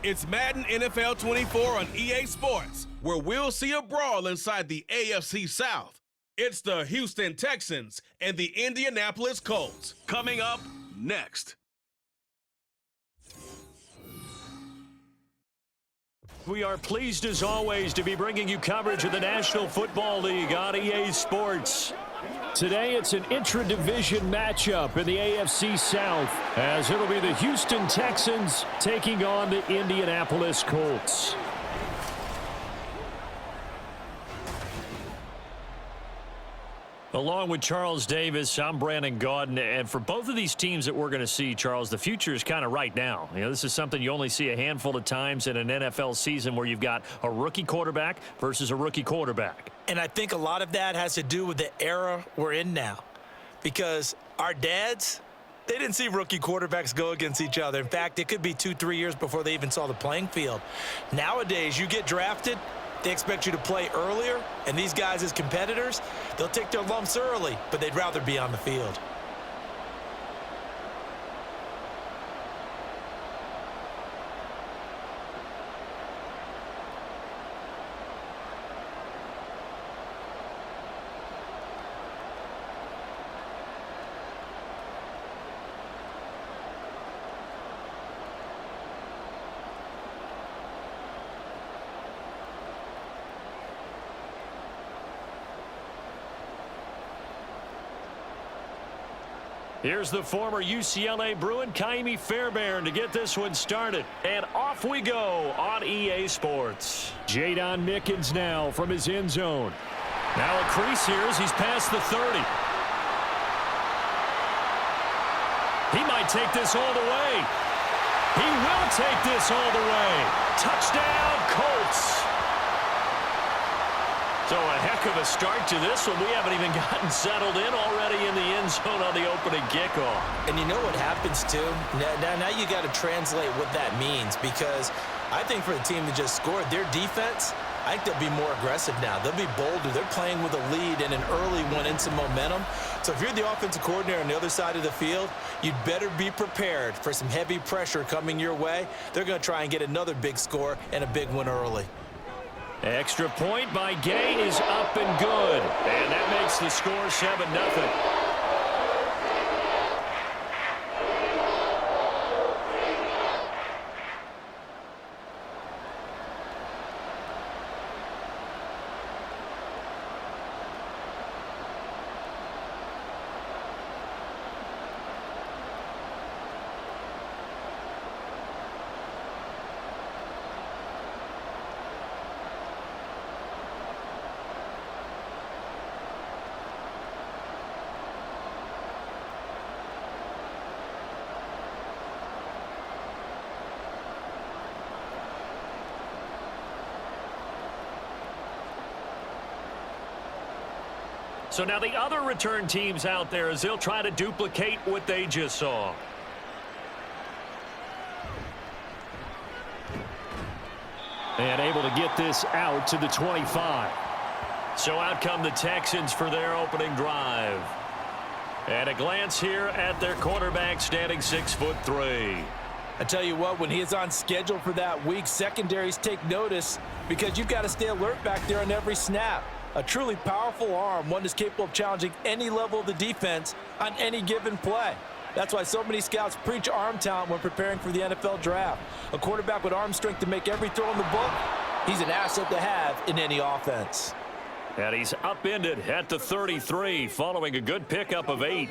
It's Madden NFL 24 on EA Sports, where we'll see a brawl inside the AFC South. It's the Houston Texans and the Indianapolis Colts. Coming up next. We are pleased as always to be bringing you coverage of the National Football League on EA Sports. Today it's an intra-division matchup in the AFC South, as it'll be the Houston Texans taking on the Indianapolis Colts. Along with Charles Davis, I'm Brandon Gaudin, and for both of these teams that we're going to see, Charles, the future is kind of right now. You know, this is something you only see a handful of times in an NFL season where you've got a rookie quarterback versus a rookie quarterback. And I think a lot of that has to do with the era we're in now, because our dads, they didn't see rookie quarterbacks go against each other. In fact, it could be 2-3 years before they even saw the playing field. Nowadays, you get drafted, they expect you to play earlier, and these guys as competitors, they'll take their lumps early, but they'd rather be on the field. Here's the former UCLA Bruin, Kaimi Fairbairn, to get this one started. And off we go on EA Sports. Jadon Mickens now from his end zone. Now a crease here as he's past the 30. He might take this all the way. He will take this all the way. Touchdown, Colts. So a heck of a start to this one. We haven't even gotten settled in already in the end zone on the opening kickoff. And you know what happens, too? Now you got to translate what that means, because I think for the team that just scored, their defense, I think they'll be more aggressive now. They'll be bolder. They're playing with a lead and an early one and some momentum. So if you're the offensive coordinator on the other side of the field, you'd better be prepared for some heavy pressure coming your way. They're going to try and get another big score and a big one early. Extra point by Gay is up and good. And that makes the score 7-0. So now the other return teams out there as they'll try to duplicate what they just saw. And able to get this out to the 25. So out come the Texans for their opening drive. And a glance here at their quarterback standing 6'3". I tell you what, when he is on schedule for that week, secondaries take notice, because you've got to stay alert back there on every snap. A truly powerful arm, one that's capable of challenging any level of the defense on any given play. That's why so many scouts preach arm talent when preparing for the NFL draft. A quarterback with arm strength to make every throw in the book, he's an asset to have in any offense. And he's upended at the 33 following a good pickup of 8.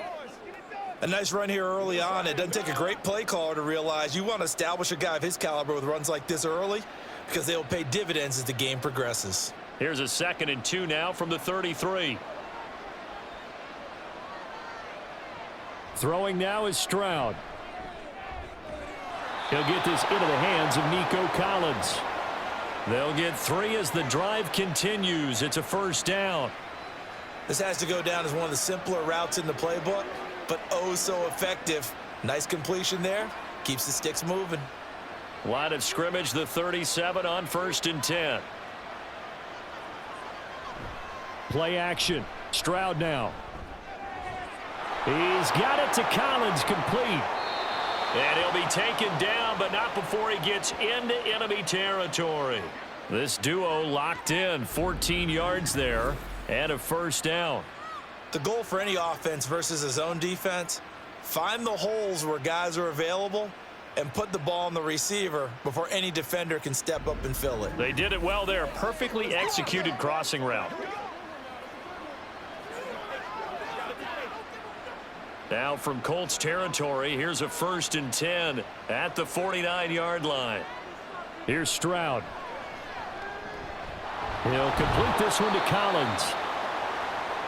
A nice run here early on. It doesn't take a great play caller to realize you want to establish a guy of his caliber with runs like this early, because they will pay dividends as the game progresses. Here's a 2nd and 2 now from the 33. Throwing now is Stroud. He'll get this into the hands of Nico Collins. They'll get 3 as the drive continues. It's a first down. This has to go down as one of the simpler routes in the playbook, but oh so effective. Nice completion there. Keeps the sticks moving. Line of scrimmage, the 37 on 1st and 10. Play action. Stroud now. He's got it to Collins, complete. And he'll be taken down, but not before he gets into enemy territory. This duo locked in, 14 yards there, and a first down. The goal for any offense versus his own defense, find the holes where guys are available and put the ball on the receiver before any defender can step up and fill it. They did it well there. Perfectly executed crossing route. Now from Colts territory, here's a 1st and 10 at the 49-yard line. Here's Stroud. He'll complete this one to Collins.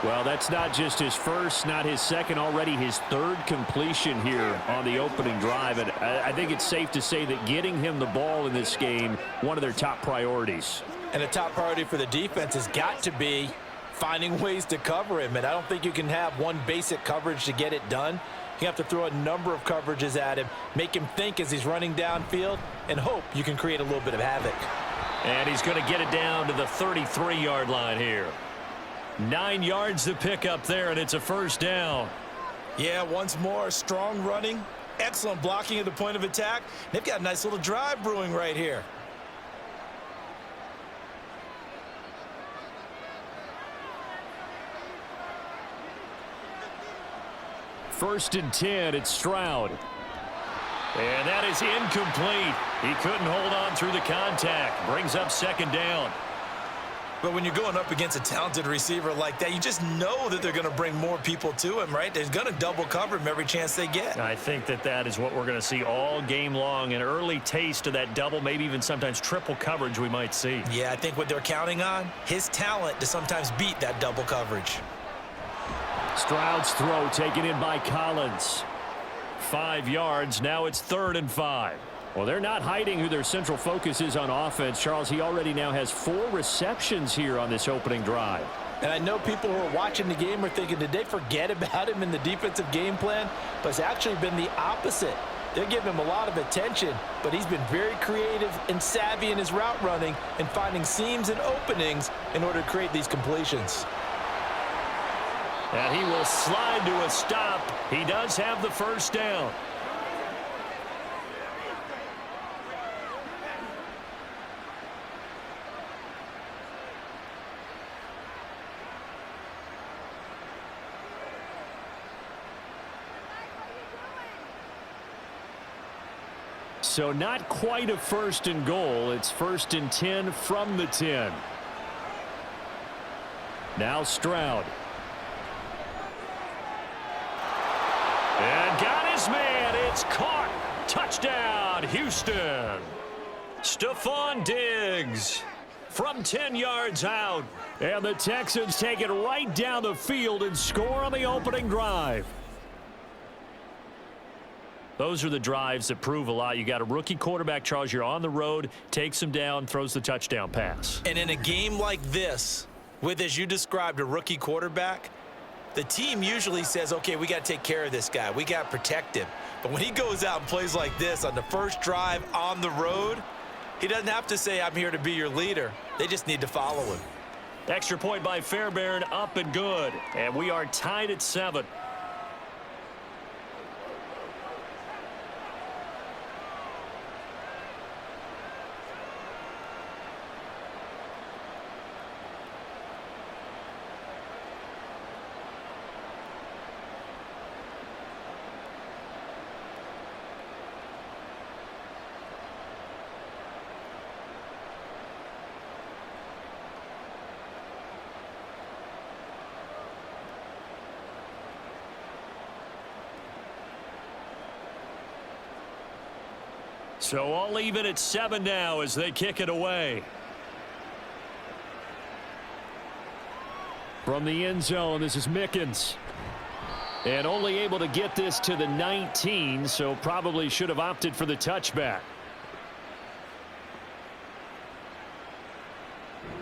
Well, that's not just his first, not his second, already his 3rd completion here on the opening drive. And I think it's safe to say that getting him the ball in this game, one of their top priorities. And a top priority for the defense has got to be finding ways to cover him. And I don't think you can have one basic coverage to get it done. You have to throw a number of coverages at him, make him think as he's running downfield, and hope you can create a little bit of havoc. And he's going to get it down to the 33-yard line here. 9 yards to pick up there, and it's a first down. Yeah, once more, strong running, excellent blocking at the point of attack. They've got a nice little drive brewing right here. First and 10, it's Stroud. And that is incomplete. He couldn't hold on through the contact. Brings up 2nd down. But when you're going up against a talented receiver like that, you just know that they're going to bring more people to him, right? They're going to double cover him every chance they get. I think that is what we're going to see all game long. An early taste of that double, maybe even sometimes triple coverage we might see. Yeah, I think what they're counting on, his talent to sometimes beat that double coverage. Stroud's throw taken in by Collins. 5 yards. Now it's 3rd and 5. Well, they're not hiding who their central focus is on offense. Charles, he already now has 4 receptions here on this opening drive. And I know people who are watching the game are thinking, did they forget about him in the defensive game plan? But it's actually been the opposite. They're giving him a lot of attention, but he's been very creative and savvy in his route running and finding seams and openings in order to create these completions. And he will slide to a stop. He does have the first down. So not quite a 1st and goal. It's 1st and 10 from the 10. Now Stroud. And got his man. It's caught. Touchdown, Houston. Stephon Diggs from 10 yards out. And the Texans take it right down the field and score on the opening drive. Those are the drives that prove a lot. You got a rookie quarterback, Charles. You're on the road, takes him down, throws the touchdown pass. And in a game like this, with, as you described, a rookie quarterback, the team usually says, okay, we got to take care of this guy. We got to protect him. But when he goes out and plays like this on the first drive on the road, he doesn't have to say, I'm here to be your leader. They just need to follow him. Extra point by Fairbairn, up and good. And we are tied at 7. So all even at 7 now as they kick it away. From the end zone, this is Mickens. And only able to get this to the 19, so probably should have opted for the touchback.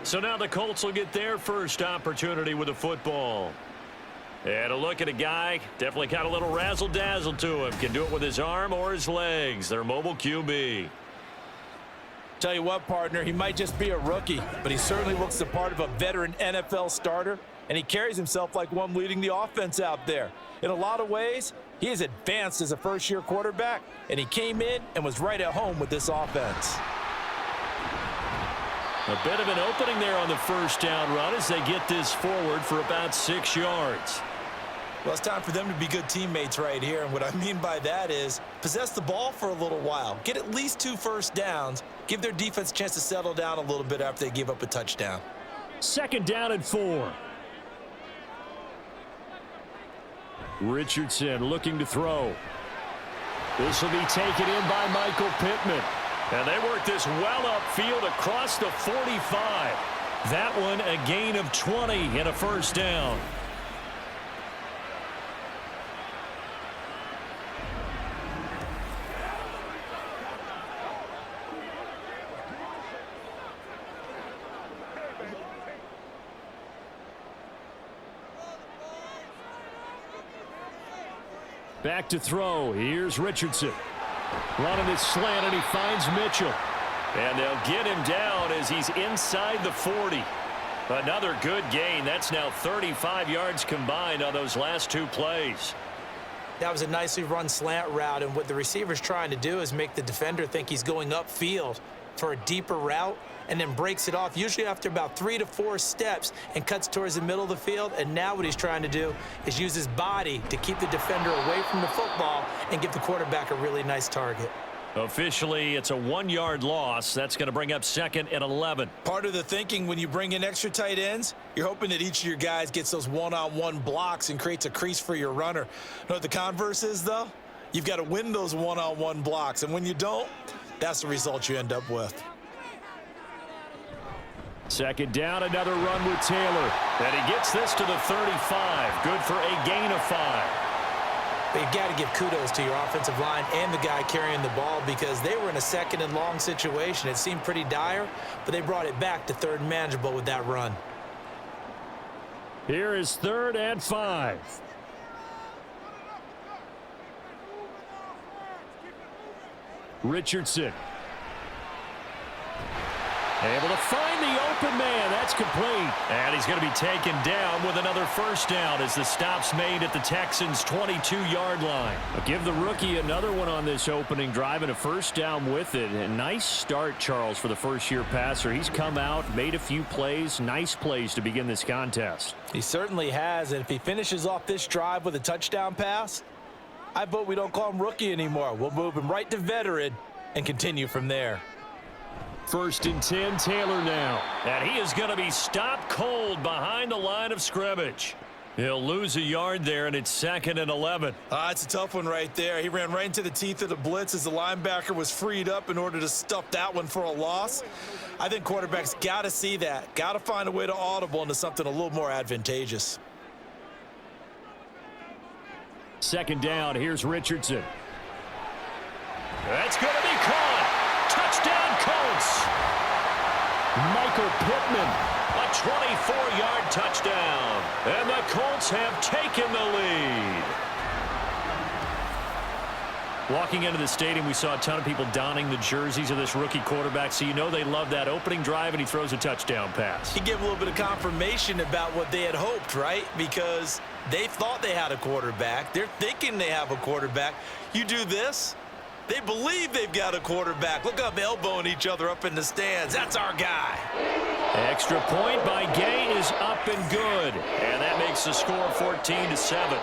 So now the Colts will get their first opportunity with the football. And a look at a guy, definitely got a little razzle-dazzle to him. Can do it with his arm or his legs. Their mobile QB. Tell you what, partner, he might just be a rookie, but he certainly looks the part of a veteran NFL starter. and he carries himself like one leading the offense out there. In a lot of ways, he has advanced as a first-year quarterback, and he came in and was right at home with this offense. A bit of an opening there on the first down run as they get this forward for about 6 yards. Well, it's time for them to be good teammates right here, and what I mean by that is possess the ball for a little while, get at least 2 first downs, give their defense a chance to settle down a little bit after they give up a touchdown. 2nd down and 4. Richardson looking to throw. This will be taken in by Michael Pittman. And they work this well upfield across the 45. That one a gain of 20 and a first down. Back to throw. Here's Richardson. Running his slant, and he finds Mitchell. And they'll get him down as he's inside the 40. Another good gain. That's now 35 yards combined on those last 2 plays. That was a nicely run slant route, and what the receiver's trying to do is make the defender think he's going upfield for a deeper route, and then breaks it off, usually after about 3 to 4 steps, and cuts towards the middle of the field. And now what he's trying to do is use his body to keep the defender away from the football and give the quarterback a really nice target. Officially, it's a 1-yard loss. That's going to bring up 2nd and 11. Part of the thinking when you bring in extra tight ends, you're hoping that each of your guys gets those one-on-one blocks and creates a crease for your runner. You know what the converse is, though? You've got to win those one-on-one blocks, and when you don't, that's the result you end up with. 2nd down, another run with Taylor. And he gets this to the 35. Good for a gain of 5. But you've got to give kudos to your offensive line and the guy carrying the ball, because they were in a 2nd and long situation. It seemed pretty dire, but they brought it back to 3rd and manageable with that run. Here is 3rd and 5. Richardson. Able to find the open man. That's complete. And he's going to be taken down with another first down as the stop's made at the Texans' 22-yard line. I'll give the rookie another one on this opening drive and a first down with it. A nice start, Charles, for the first-year passer. He's come out, made a few plays, nice plays to begin this contest. He certainly has, and if he finishes off this drive with a touchdown pass, I vote we don't call him rookie anymore. We'll move him right to veteran and continue from there. 1st and 10, Taylor now. And he is going to be stopped cold behind the line of scrimmage. He'll lose a yard there, and it's 2nd and 11. It's a tough one right there. He ran right into the teeth of the blitz as the linebacker was freed up in order to stuff that one for a loss. I think quarterbacks got to see that. Got to find a way to audible into something a little more advantageous. 2nd down, here's Richardson. That's going to be caught. Touchdown, Colts. Michael Pittman, a 24-yard touchdown. And the Colts have taken the lead. Walking into the stadium, we saw a ton of people donning the jerseys of this rookie quarterback, so you know they love that opening drive, and he throws a touchdown pass. He gave a little bit of confirmation about what they had hoped, right? Because they thought they had a quarterback. They're thinking they have a quarterback. You do this, they believe they've got a quarterback. Look up, elbowing each other up in the stands. That's our guy. Extra point by Gay is up and good. And that makes the score 14-7.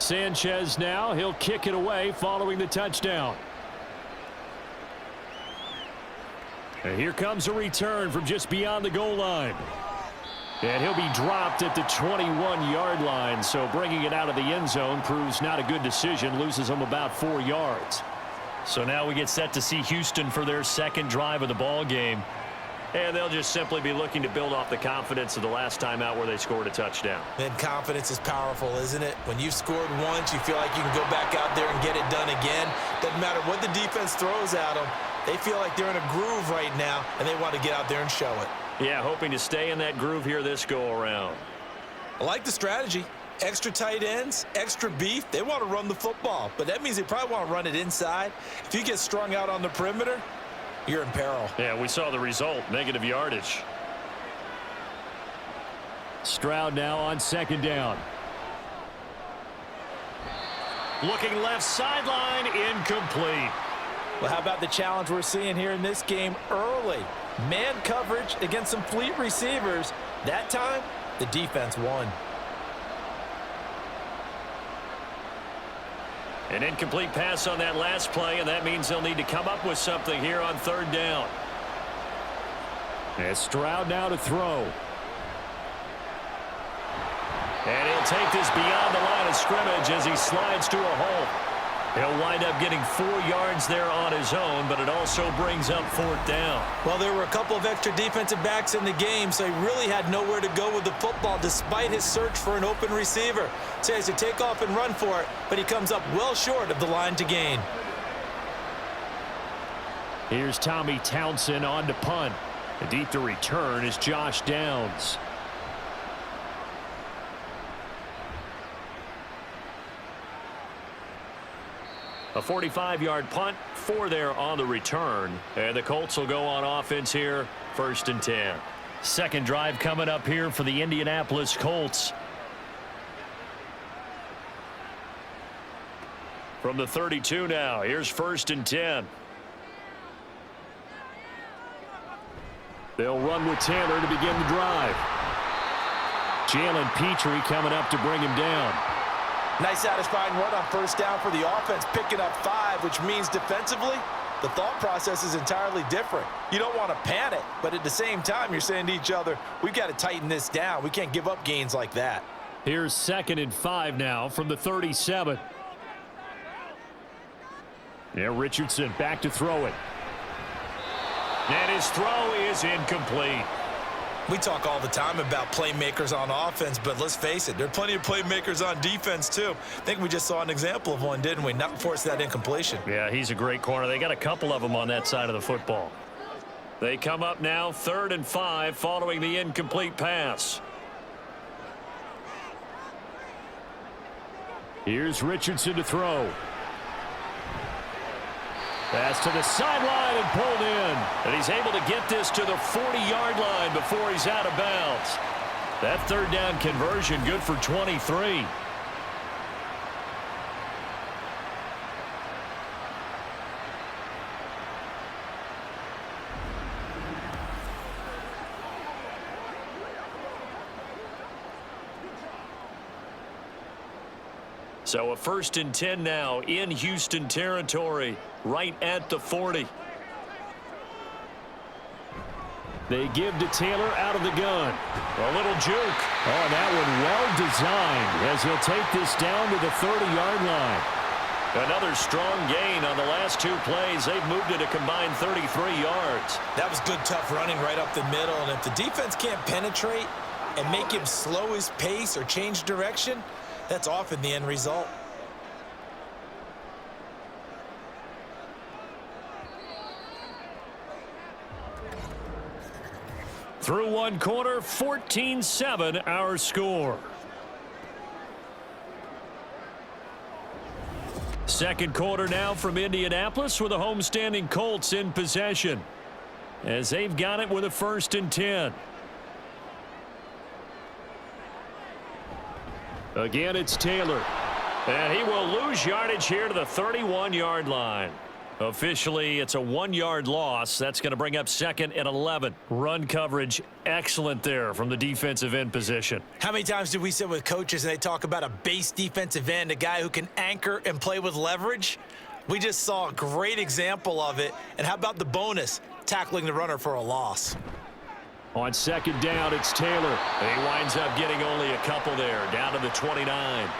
Sanchez now, he'll kick it away following the touchdown. And here comes a return from just beyond the goal line. And he'll be dropped at the 21-yard line, so bringing it out of the end zone proves not a good decision, loses him about 4 yards. So now we get set to see Houston for their second drive of the ball game. And they'll just simply be looking to build off the confidence of the last time out where they scored a touchdown. And confidence is powerful, isn't it? When you've scored once, you feel like you can go back out there and get it done again. Doesn't matter what the defense throws at them. They feel like they're in a groove right now, and they want to get out there and show it. Yeah, hoping to stay in that groove here this go-around. I like the strategy. Extra tight ends, extra beef. They want to run the football, but that means they probably want to run it inside. If you get strung out on the perimeter, you're in peril. Yeah, we saw the result, negative yardage. Stroud now on second down. Looking left sideline, incomplete. Well, how about the challenge we're seeing here in this game early? Man coverage against some fleet receivers. That time, the defense won. An incomplete pass on that last play, and that means they'll need to come up with something here on third down. And Stroud now to throw. And he'll take this beyond the line of scrimmage as he slides to a hole. He'll wind up getting 4 yards there on his own, but it also brings up fourth down. Well, there were a couple of extra defensive backs in the game, so he really had nowhere to go with the football despite his search for an open receiver. So he has to take off and run for it, but he comes up well short of the line to gain. Here's Tommy Townsend on to punt. And deep to return is Josh Downs. A 45-yard punt, 4 there on the return. And the Colts will go on offense here, 1st and 10. Second drive coming up here for the Indianapolis Colts. From the 32 now, here's 1st and 10. They'll run with Taylor to begin the drive. Jalen Petrie coming up to bring him down. Nice satisfying run on first down for the offense, picking up 5, which means defensively, the thought process is entirely different. You don't want to panic, but at the same time, you're saying to each other, we've got to tighten this down. We can't give up gains like that. Here's 2nd and 5 now from the 37. Yeah, Richardson back to throw it. And his throw is incomplete. We talk all the time about playmakers on offense, but let's face it, there are plenty of playmakers on defense too. I think we just saw an example of one, didn't we? Not force that incompletion. Yeah, he's a great corner. They got a couple of them on that side of the football. They come up now 3rd and 5 following the incomplete pass. Here's Richardson to throw. Pass to the sideline and pulled in. And he's able to get this to the 40-yard line before he's out of bounds. That third down conversion good for 23. So a 1st and 10 now in Houston territory, right at the 40. They give to Taylor out of the gun. A little juke. Oh, that one well designed as he'll take this down to the 30-yard line. Another strong gain on the last 2 plays. They've moved it a combined 33 yards. That was good, tough running right up the middle. And if the defense can't penetrate and make him slow his pace or change direction, that's often the end result. Through one quarter, 14-7 our score. Second quarter now from Indianapolis with the homestanding Colts in possession as they've got it with a 1st and 10. Again, it's Taylor. And he will lose yardage here to the 31-yard line. Officially, it's a 1-yard loss. That's going to bring up 2nd and 11. Run coverage, excellent there from the defensive end position. How many times did we sit with coaches and they talk about a base defensive end, a guy who can anchor and play with leverage? We just saw a great example of it. And how about the bonus, tackling the runner for a loss? On 2nd down, it's Taylor. And he winds up getting only a couple there, down to the 29.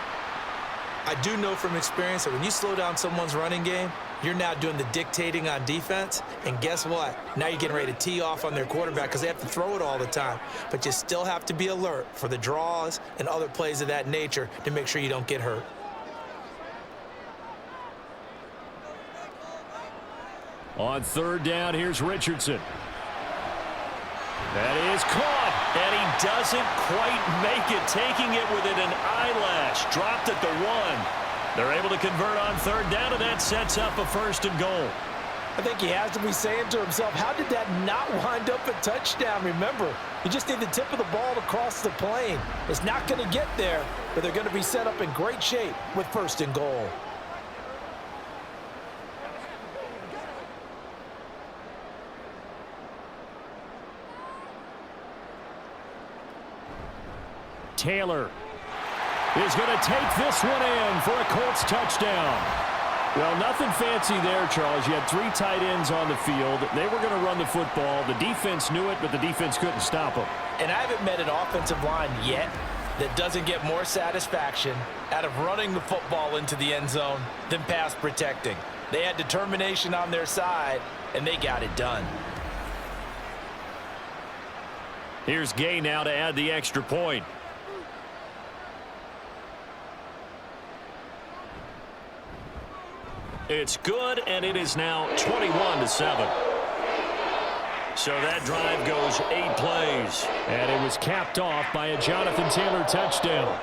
I do know from experience that when you slow down someone's running game, you're now doing the dictating on defense, and guess what? Now you're getting ready to tee off on their quarterback because they have to throw it all the time. But you still have to be alert for the draws and other plays of that nature to make sure you don't get hurt. On third down, here's Richardson. That is caught, and he doesn't quite make it, taking it within an eyelash. Dropped at the 1. They're able to convert on third down, and that sets up a 1st and goal. I think he has to be saying to himself, how did that not wind up a touchdown? Remember, you just need the tip of the ball to cross the plane. It's not going to get there, but they're going to be set up in great shape with 1st and goal. Taylor is going to take this one in for a Colts touchdown. Well, nothing fancy there, Charles. You had 3 tight ends on the field. They were going to run the football. The defense knew it, but the defense couldn't stop them. And I haven't met an offensive line yet that doesn't get more satisfaction out of running the football into the end zone than pass protecting. They had determination on their side, and they got it done. Here's Gay now to add the extra point. It's good, and it is now 21-7. So that drive goes 8 plays. And it was capped off by a Jonathan Taylor touchdown.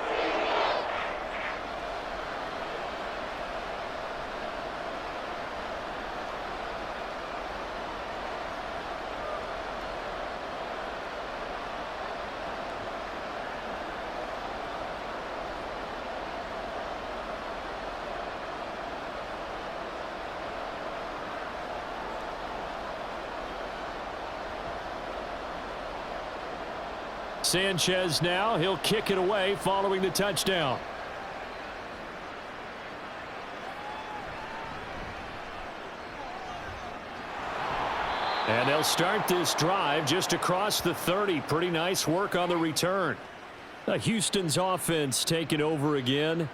Sanchez now, he'll kick it away following the touchdown. And they'll start this drive just across the 30. Pretty nice work on the return. Houston's offense taking over again.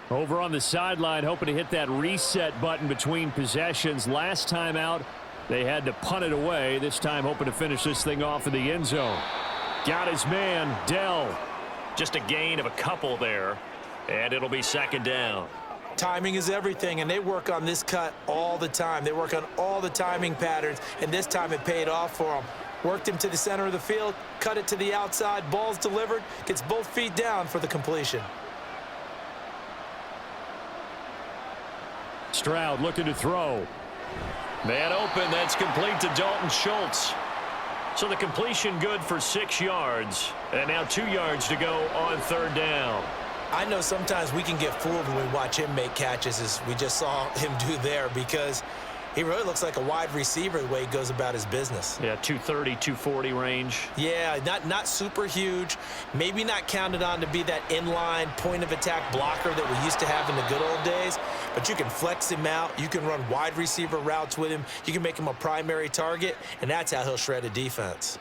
Over on the sideline, hoping to hit that reset button between possessions. Last time out, they had to punt it away. This time hoping to finish this thing off in the end zone. Got his man, Dell. Just a gain of a couple there, and it'll be 2nd down. Timing is everything, and they work on this cut all the time. They work on all the timing patterns, and this time it paid off for them. Worked him to the center of the field, cut it to the outside, ball's delivered, gets both feet down for the completion. Stroud looking to throw. Man open, that's complete to Dalton Schultz. So the completion good for 6 yards. And now 2 yards to go on third down. I know sometimes we can get fooled when we watch him make catches, as we just saw him do there, because he really looks like a wide receiver the way he goes about his business. Yeah, 230, 240 range. Yeah, not super huge. Maybe not counted on to be that inline point-of-attack blocker that we used to have in the good old days, but you can flex him out. You can run wide receiver routes with him. You can make him a primary target, and that's how he'll shred a defense.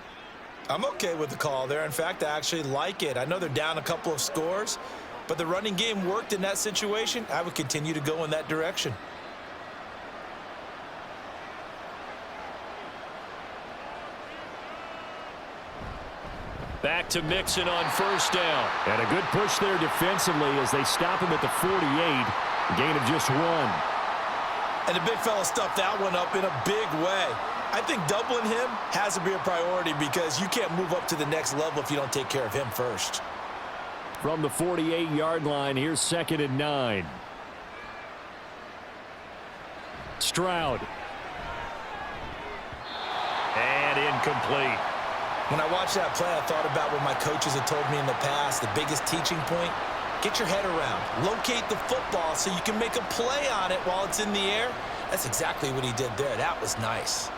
I'm okay with the call there. In fact, I actually like it. I know they're down a couple of scores, but the running game worked in that situation. I would continue to go in that direction. Back to Mixon on 1st down. And a good push there defensively as they stop him at the 48. A gain of just 1. And the big fella stuffed that one up in a big way. I think doubling him has to be a priority because you can't move up to the next level if you don't take care of him first. From the 48-yard line, here's 2nd and 9. Stroud. And incomplete. When I watched that play, I thought about what my coaches had told me in the past. The biggest teaching point, get your head around. Locate the football so you can make a play on it while it's in the air. That's exactly what he did there. That was nice.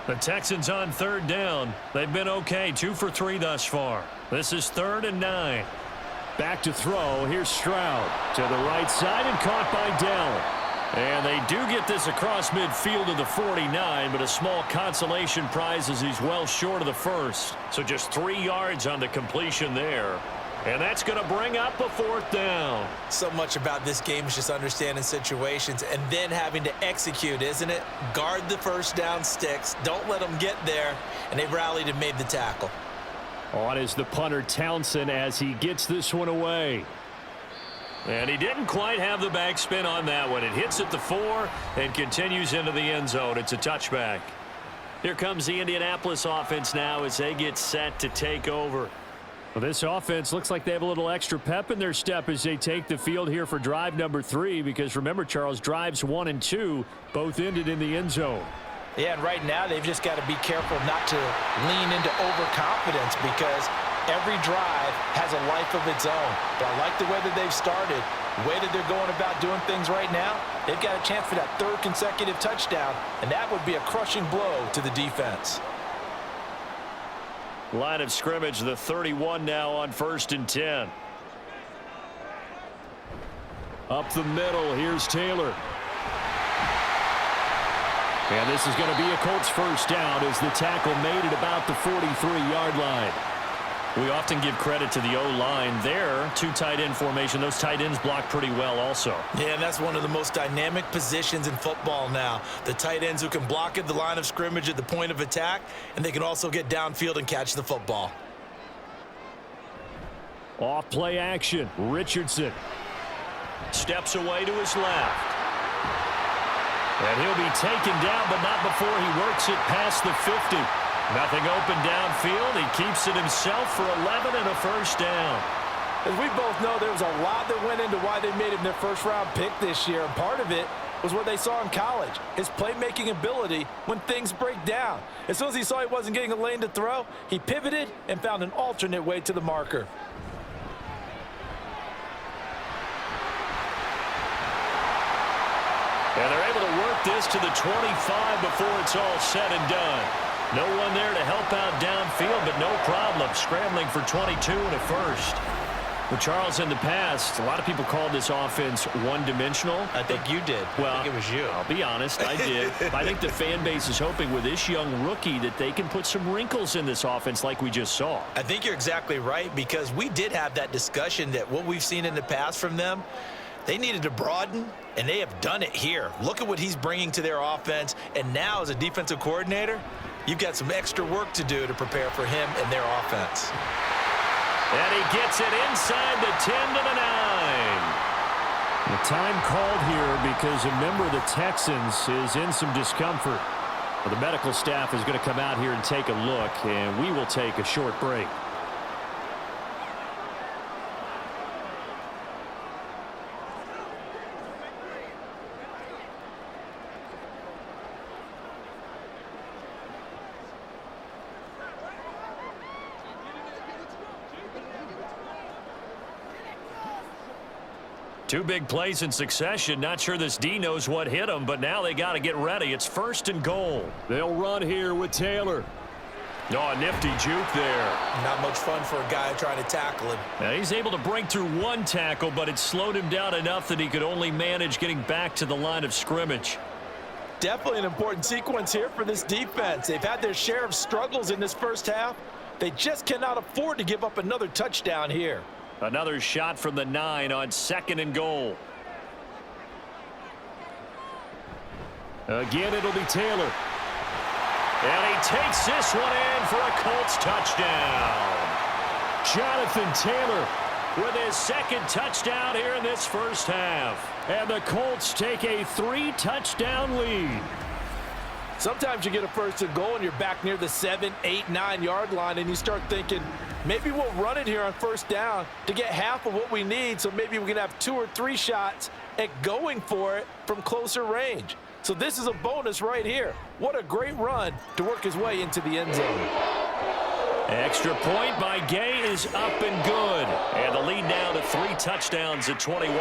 The Texans on 3rd down. They've been okay, 2 for 3 thus far. This is 3rd and 9. Back to throw. Here's Stroud to the right side and caught by Dell. And they do get this across midfield to the 49, but a small consolation prize as he's well short of the first. So just 3 yards on the completion there. And that's going to bring up a fourth down. So much about this game is just understanding situations and then having to execute, isn't it? Guard the first down sticks. Don't let them get there. And they rallied and made the tackle. On is the punter Townsend as he gets this one away. And he didn't quite have the backspin on that one. It hits at the 4 and continues into the end zone. It's a touchback. Here comes the Indianapolis offense now as they get set to take over. Well, this offense looks like they have a little extra pep in their step as they take the field here for drive number 3, because remember, Charles, drives 1 and 2 both ended in the end zone. Yeah, and right now they've just got to be careful not to lean into overconfidence, because every drive has a life of its own. But I like the way that they've started, the way that they're going about doing things right now. They've got a chance for that 3rd consecutive touchdown, and that would be a crushing blow to the defense. Line of scrimmage, the 31 now on 1st and 10. Up the middle, here's Taylor. And this is going to be a Colts first down as the tackle made at about the 43-yard line. We often give credit to the O-line there. 2 tight end formation. Those tight ends block pretty well also. Yeah, and that's one of the most dynamic positions in football now. The tight ends who can block at the line of scrimmage at the point of attack, and they can also get downfield and catch the football. Off play action. Richardson steps away to his left. And he'll be taken down, but not before he works it past the 50. Nothing open downfield. He keeps it himself for 11 and a first down. As we both know, there was a lot that went into why they made him their first-round pick this year. And part of it was what they saw in college, his playmaking ability when things break down. As soon as he saw he wasn't getting a lane to throw, he pivoted and found an alternate way to the marker. And they're able to work this to the 25 before it's all said and done. No one there to help out downfield, but no problem. Scrambling for 22 and a first. Well, Charles, in the past, a lot of people called this offense one-dimensional. I think you did. Well, I think it was you. I'll be honest, I did. I think the fan base is hoping with this young rookie that they can put some wrinkles in this offense like we just saw. I think you're exactly right, because we did have that discussion that what we've seen in the past from them, they needed to broaden, and they have done it here. Look at what he's bringing to their offense, and now as a defensive coordinator, you've got some extra work to do to prepare for him and their offense. And he gets it inside the 10 to the 9. The time called here because a member of the Texans is in some discomfort. Well, the medical staff is going to come out here and take a look, and we will take a short break. Two big plays in succession. Not sure this D knows what hit him, but now they got to get ready. It's 1st and goal. They'll run here with Taylor. Oh, nifty juke there. Not much fun for a guy trying to tackle him. Now he's able to break through 1 tackle, but it slowed him down enough that he could only manage getting back to the line of scrimmage. Definitely an important sequence here for this defense. They've had their share of struggles in this first half. They just cannot afford to give up another touchdown here. Another shot from the 9 on 2nd and goal. Again, it'll be Taylor. And he takes this one in for a Colts touchdown. Jonathan Taylor with his 2nd touchdown here in this first half. And the Colts take a 3-touchdown lead. Sometimes you get a 1st and goal and you're back near the 7, 8, 9-yard line, and you start thinking, maybe we'll run it here on 1st down to get half of what we need, so maybe we can have 2 or 3 shots at going for it from closer range. So this is a bonus right here. What a great run to work his way into the end zone. Extra point by Gay is up and good. And the lead now to 3 touchdowns at 21.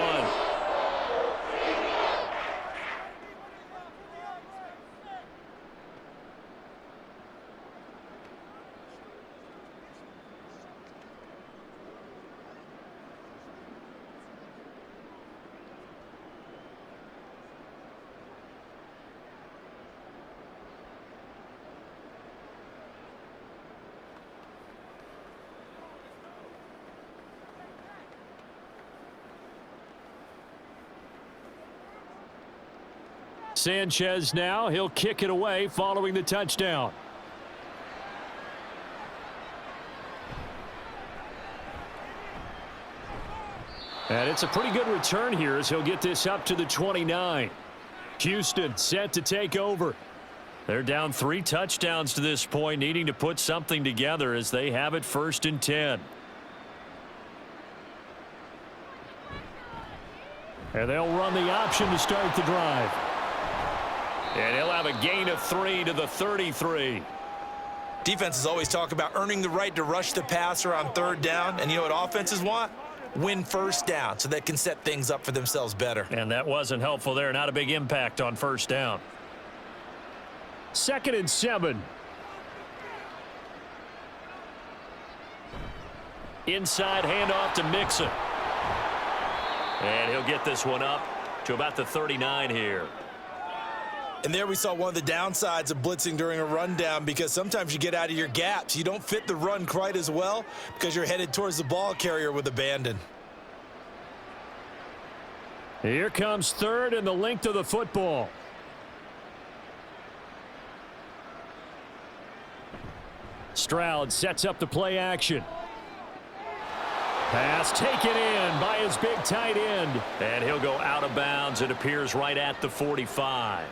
Sanchez now. He'll kick it away following the touchdown. And it's a pretty good return here as he'll get this up to the 29. Houston set to take over. They're down 3 touchdowns to this point, needing to put something together as they have it 1st and 10. And they'll run the option to start the drive. And he'll have a gain of 3 to the 33. Defenses always talk about earning the right to rush the passer on 3rd down. And you know what offenses want? Win 1st down so they can set things up for themselves better. And that wasn't helpful there. Not a big impact on 1st down. 2nd and 7. Inside handoff to Mixon. And he'll get this one up to about the 39 here. And there we saw one of the downsides of blitzing during a rundown, because sometimes you get out of your gaps. You don't fit the run quite as well because you're headed towards the ball carrier with abandon. Here comes 3rd and the length of the football. Stroud sets up the play action. Pass taken in by his big tight end. And he'll go out of bounds. It appears right at the 45.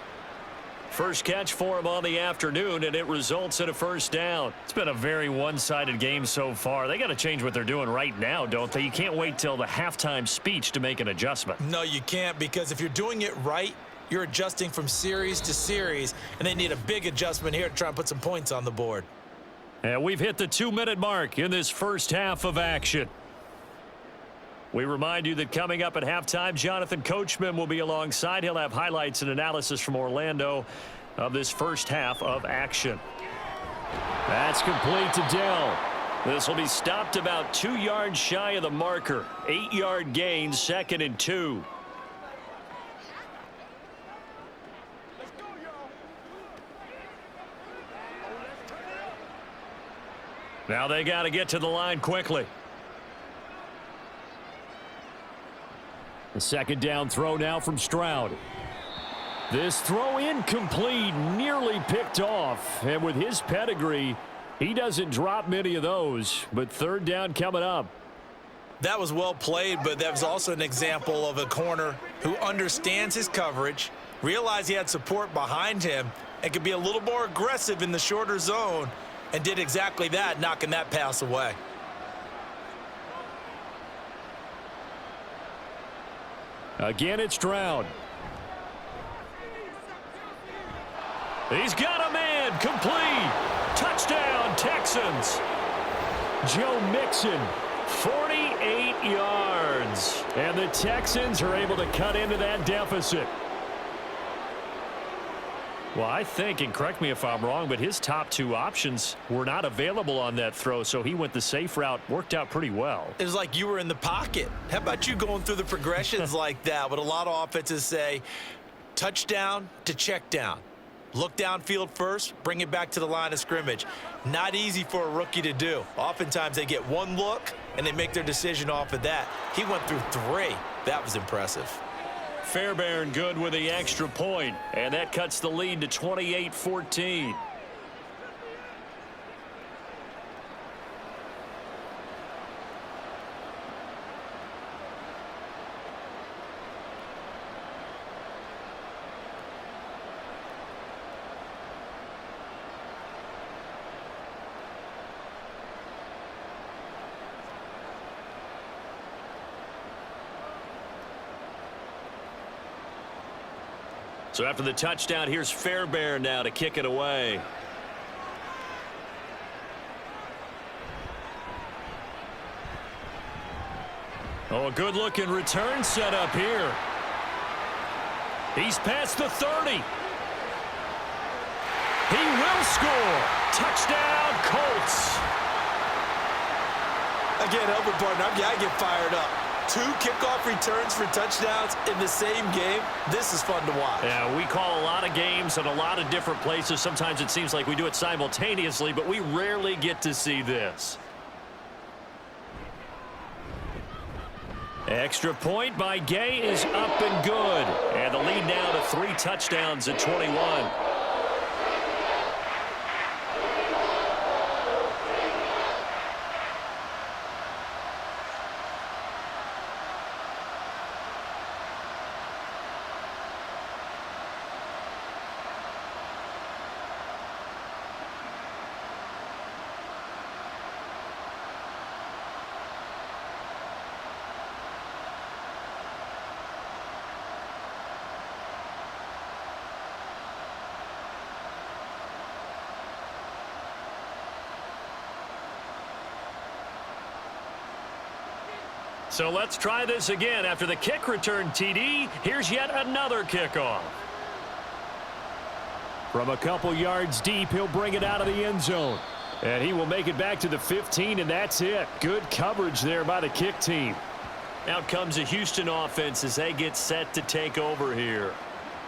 First catch for him on the afternoon, and it results in a 1st down. It's been a very one-sided game so far. They got to change what they're doing right now, don't they? You can't wait till the halftime speech to make an adjustment. No, you can't, because if you're doing it right, you're adjusting from series to series, and they need a big adjustment here to try and put some points on the board. And we've hit the 2-minute mark in this first half of action. We remind you that coming up at halftime, Jonathan Coachman will be alongside. He'll have highlights and analysis from Orlando of this first half of action. That's complete to Dell. This will be stopped about 2 yards shy of the marker. 8-yard gain, 2nd and 2. Now they got to get to the line quickly. The 2nd down throw now from Stroud. This throw incomplete, nearly picked off. And with his pedigree, he doesn't drop many of those. But 3rd down coming up. That was well played, but that was also an example of a corner who understands his coverage, realized he had support behind him, and could be a little more aggressive in the shorter zone, and did exactly that, knocking that pass away. Again, it's Stroud. He's got a man, complete. Touchdown, Texans. Joe Mixon, 48 yards. And the Texans are able to cut into that deficit. Well, I think, and correct me if I'm wrong, but his top 2 options were not available on that throw, so he went the safe route. Worked out pretty well. It was like you were in the pocket. How about you going through the progressions like that? What a lot of offenses say, touchdown to check down. Look downfield first, bring it back to the line of scrimmage. Not easy for a rookie to do. Oftentimes they get 1 look, and they make their decision off of that. He went through 3. That was impressive. Fairbairn good with the extra point, and that cuts the lead to 28-14. So after the touchdown, here's Fairbairn now to kick it away. Oh, a good-looking return set up here. He's past the 30. He will score. Touchdown, Colts. Again, helping partner, I get fired up. 2 kickoff returns for touchdowns in the same game. This is fun to watch. Yeah, we call a lot of games at a lot of different places. Sometimes it seems like we do it simultaneously, but we rarely get to see this. Extra point by Gay is up and good. And the lead lead now to 3 touchdowns at 21. So let's try this again. After the kick return TD, here's yet another kickoff. From a couple yards deep, he'll bring it out of the end zone. And he will make it back to the 15, and that's it. Good coverage there by the kick team. Out comes the Houston offense as they get set to take over here.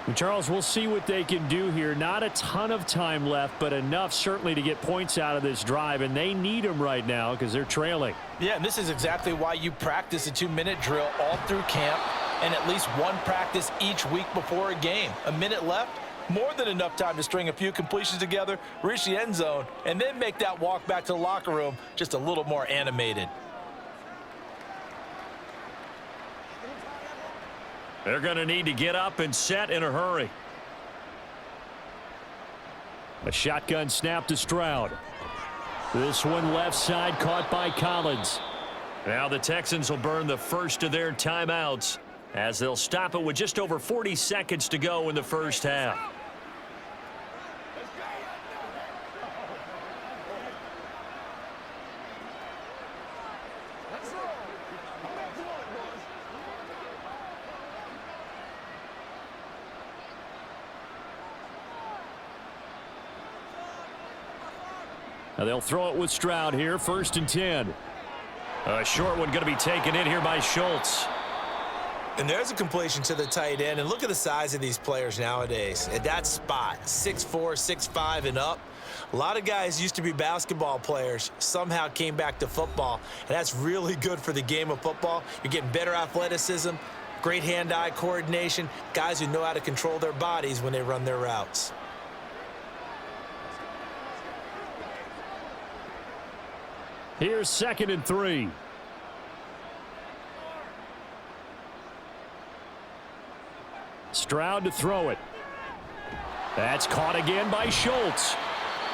And Charles, we'll see what they can do here. Not a ton of time left, but enough certainly to get points out of this drive, and they need them right now because they're trailing. Yeah, and this is exactly why you practice a 2-minute drill all through camp and at least one practice each week before a game. A minute left, more than enough time to string a few completions together, reach the end zone, and then make that walk back to the locker room just a little more animated. They're going to need to get up and set in a hurry. A shotgun snap to Stroud. This one left side caught by Collins. Now the Texans will burn the first of their timeouts as they'll stop it with just over 40 seconds to go in the first half. Now they'll throw it with Stroud here, 1st and 10. A short one going to be taken in here by Schultz. And there's a completion to the tight end. And look at the size of these players nowadays. At that spot, 6'4", 6'5", and up. A lot of guys used to be basketball players, somehow came back to football. And that's really good for the game of football. You're getting better athleticism, great hand-eye coordination, guys who know how to control their bodies when they run their routes. Here's 2nd and 3. Stroud to throw it. That's caught again by Schultz.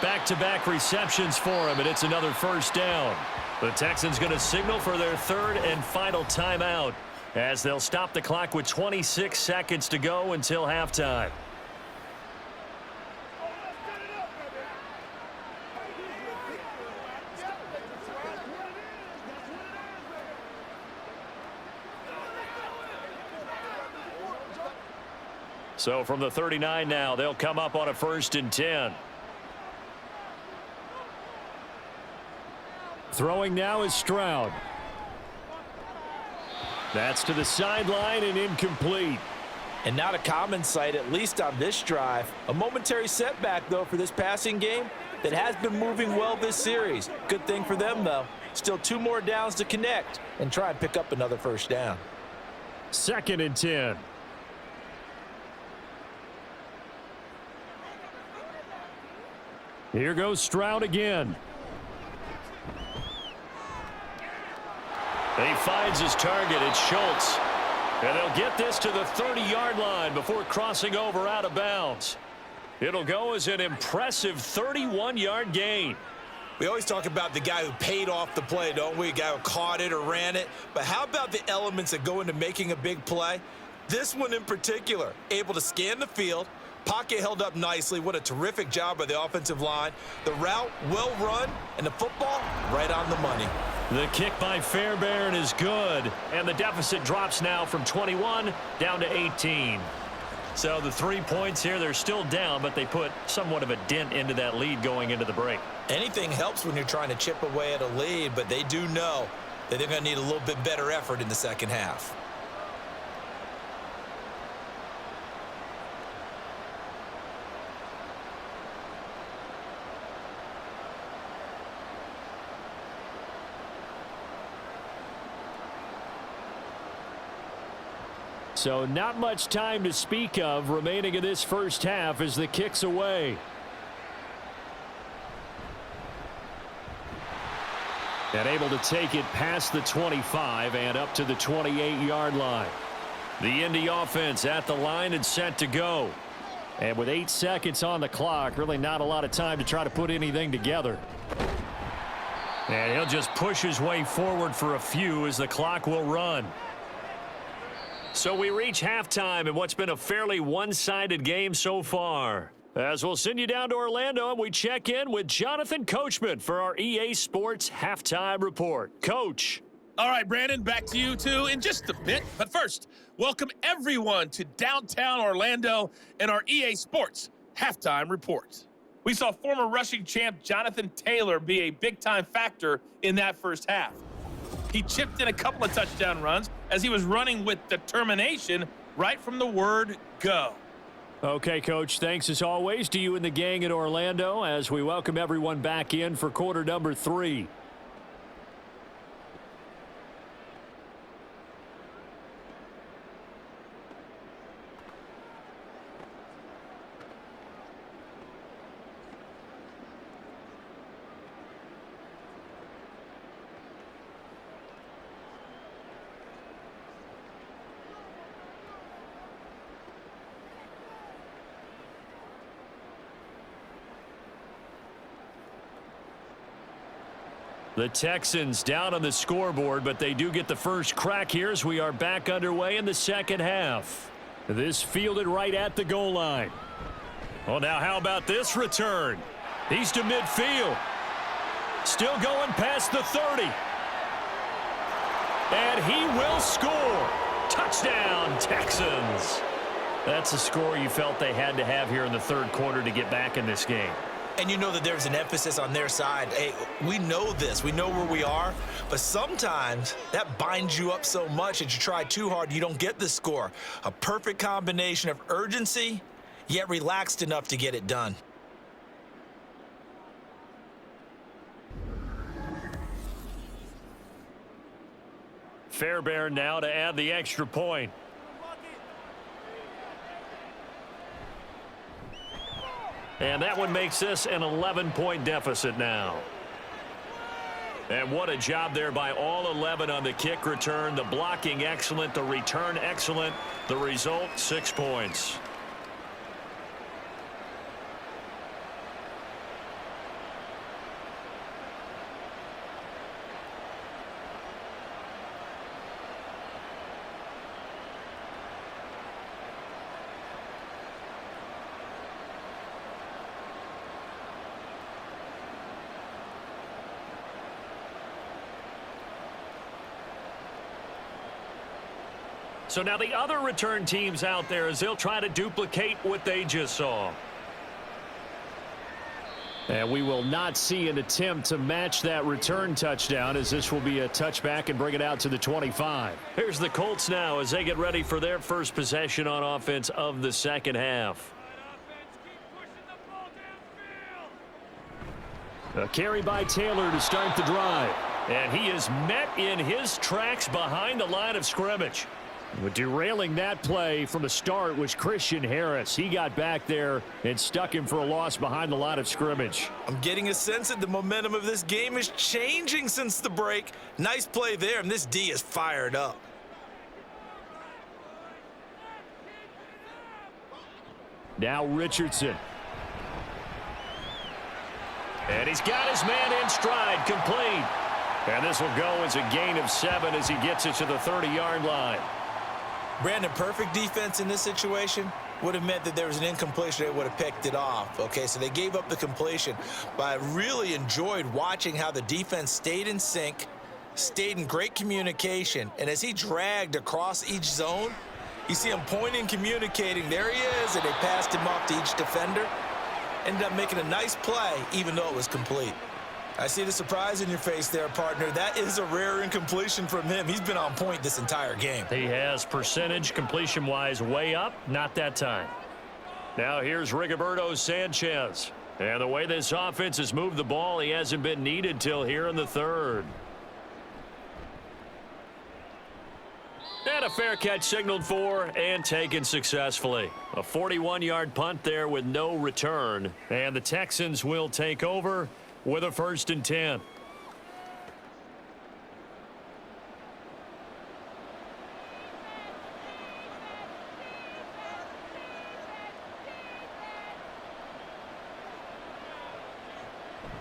Back-to-back receptions for him, and it's another first down. The Texans going to signal for their 3rd and final timeout as they'll stop the clock with 26 seconds to go until halftime. So from the 39 now, they'll come up on a 1st and 10. Throwing now is Stroud. That's to the sideline and incomplete. And not a common sight, at least on this drive. A momentary setback, though, for this passing game that has been moving well this series. Good thing for them, though. Still 2 more downs to connect and try and pick up another first down. 2nd and 10. Here goes Stroud again. He finds his target. It's Schultz. And they'll get this to the 30-yard line before crossing over out of bounds. It'll go as an impressive 31-yard gain. We always talk about the guy who paid off the play, don't we? A guy who caught it or ran it. But how about the elements that go into making a big play? This one in particular, able to scan the field, pocket held up nicely. What a terrific job by the offensive line. The route well run, and the football right on the money. The kick by Fairbairn is good, and the deficit drops now from 21 down to 18. So the 3 points here, they're still down, but they put somewhat of a dent into that lead going into the break. Anything helps when you're trying to chip away at a lead, but they do know that they're going to need a little bit better effort in the second half. So not much time to speak of remaining in this first half as the kick's away. And able to take it past the 25 and up to the 28-yard line. The Indy offense at the line and set to go. And with 8 seconds on the clock, really not a lot of time to try to put anything together. And he'll just push his way forward for a few as the clock will run. So we reach halftime in what's been a fairly one-sided game so far. As we'll send you down to Orlando, and we check in with Jonathan Coachman for our EA Sports Halftime Report. Coach. All right, Brandon, back to you two in just a bit. But first, welcome everyone to downtown Orlando and our EA Sports Halftime Report. We saw former rushing champ Jonathan Taylor be a big-time factor in that first half. He chipped in a couple of touchdown runs as he was running with determination right from the word go. Okay, Coach, thanks as always to you and the gang in Orlando as we welcome everyone back in for quarter number 3. The Texans down on the scoreboard, but they do get the first crack here as we are back underway in the second half. This fielded right at the goal line. Well, now how about this return? He's to midfield. Still going past the 30. And he will score. Touchdown, Texans. That's a score you felt they had to have here in the third quarter to get back in this game. And you know that there's an emphasis on their side. Hey, we know this. We know where we are. But sometimes that binds you up so much that you try too hard, you don't get the score. A perfect combination of urgency, yet relaxed enough to get it done. Fairbairn now to add the extra point. And that one makes this an 11-point deficit now. And what a job there by all 11 on the kick return. The blocking excellent, the return excellent. The result, 6 points. So now the other return teams out there as they'll try to duplicate what they just saw. And we will not see an attempt to match that return touchdown as this will be a touchback and bring it out to the 25. Here's the Colts now as they get ready for their first possession on offense of the second half. A carry by Taylor to start the drive. And he is met in his tracks behind the line of scrimmage. But derailing that play from the start was Christian Harris. He got back there and stuck him for a loss behind the line of scrimmage. I'm getting a sense that the momentum of this game is changing since the break. Nice play there, and this D is fired up. Now Richardson. And he's got his man in stride, complete. And this will go as a gain of 7 as he gets it to the 30-yard line. Brandon, perfect defense in this situation would have meant that there was an incompletion. They would have picked it off. Okay, so they gave up the completion. But I really enjoyed watching how the defense stayed in sync, stayed in great communication. And as he dragged across each zone, you see him pointing, communicating. There he is, and they passed him off to each defender. Ended up making a nice play, even though it was complete. I see the surprise in your face there, partner. That is a rare incompletion from him. He's been on point this entire game. He has percentage completion-wise way up, not that time. Now here's Rigoberto Sanchez. And the way this offense has moved the ball, he hasn't been needed till here in the third. And a fair catch signaled for and taken successfully. A 41-yard punt there with no return. And the Texans will take over with a 1st and 10.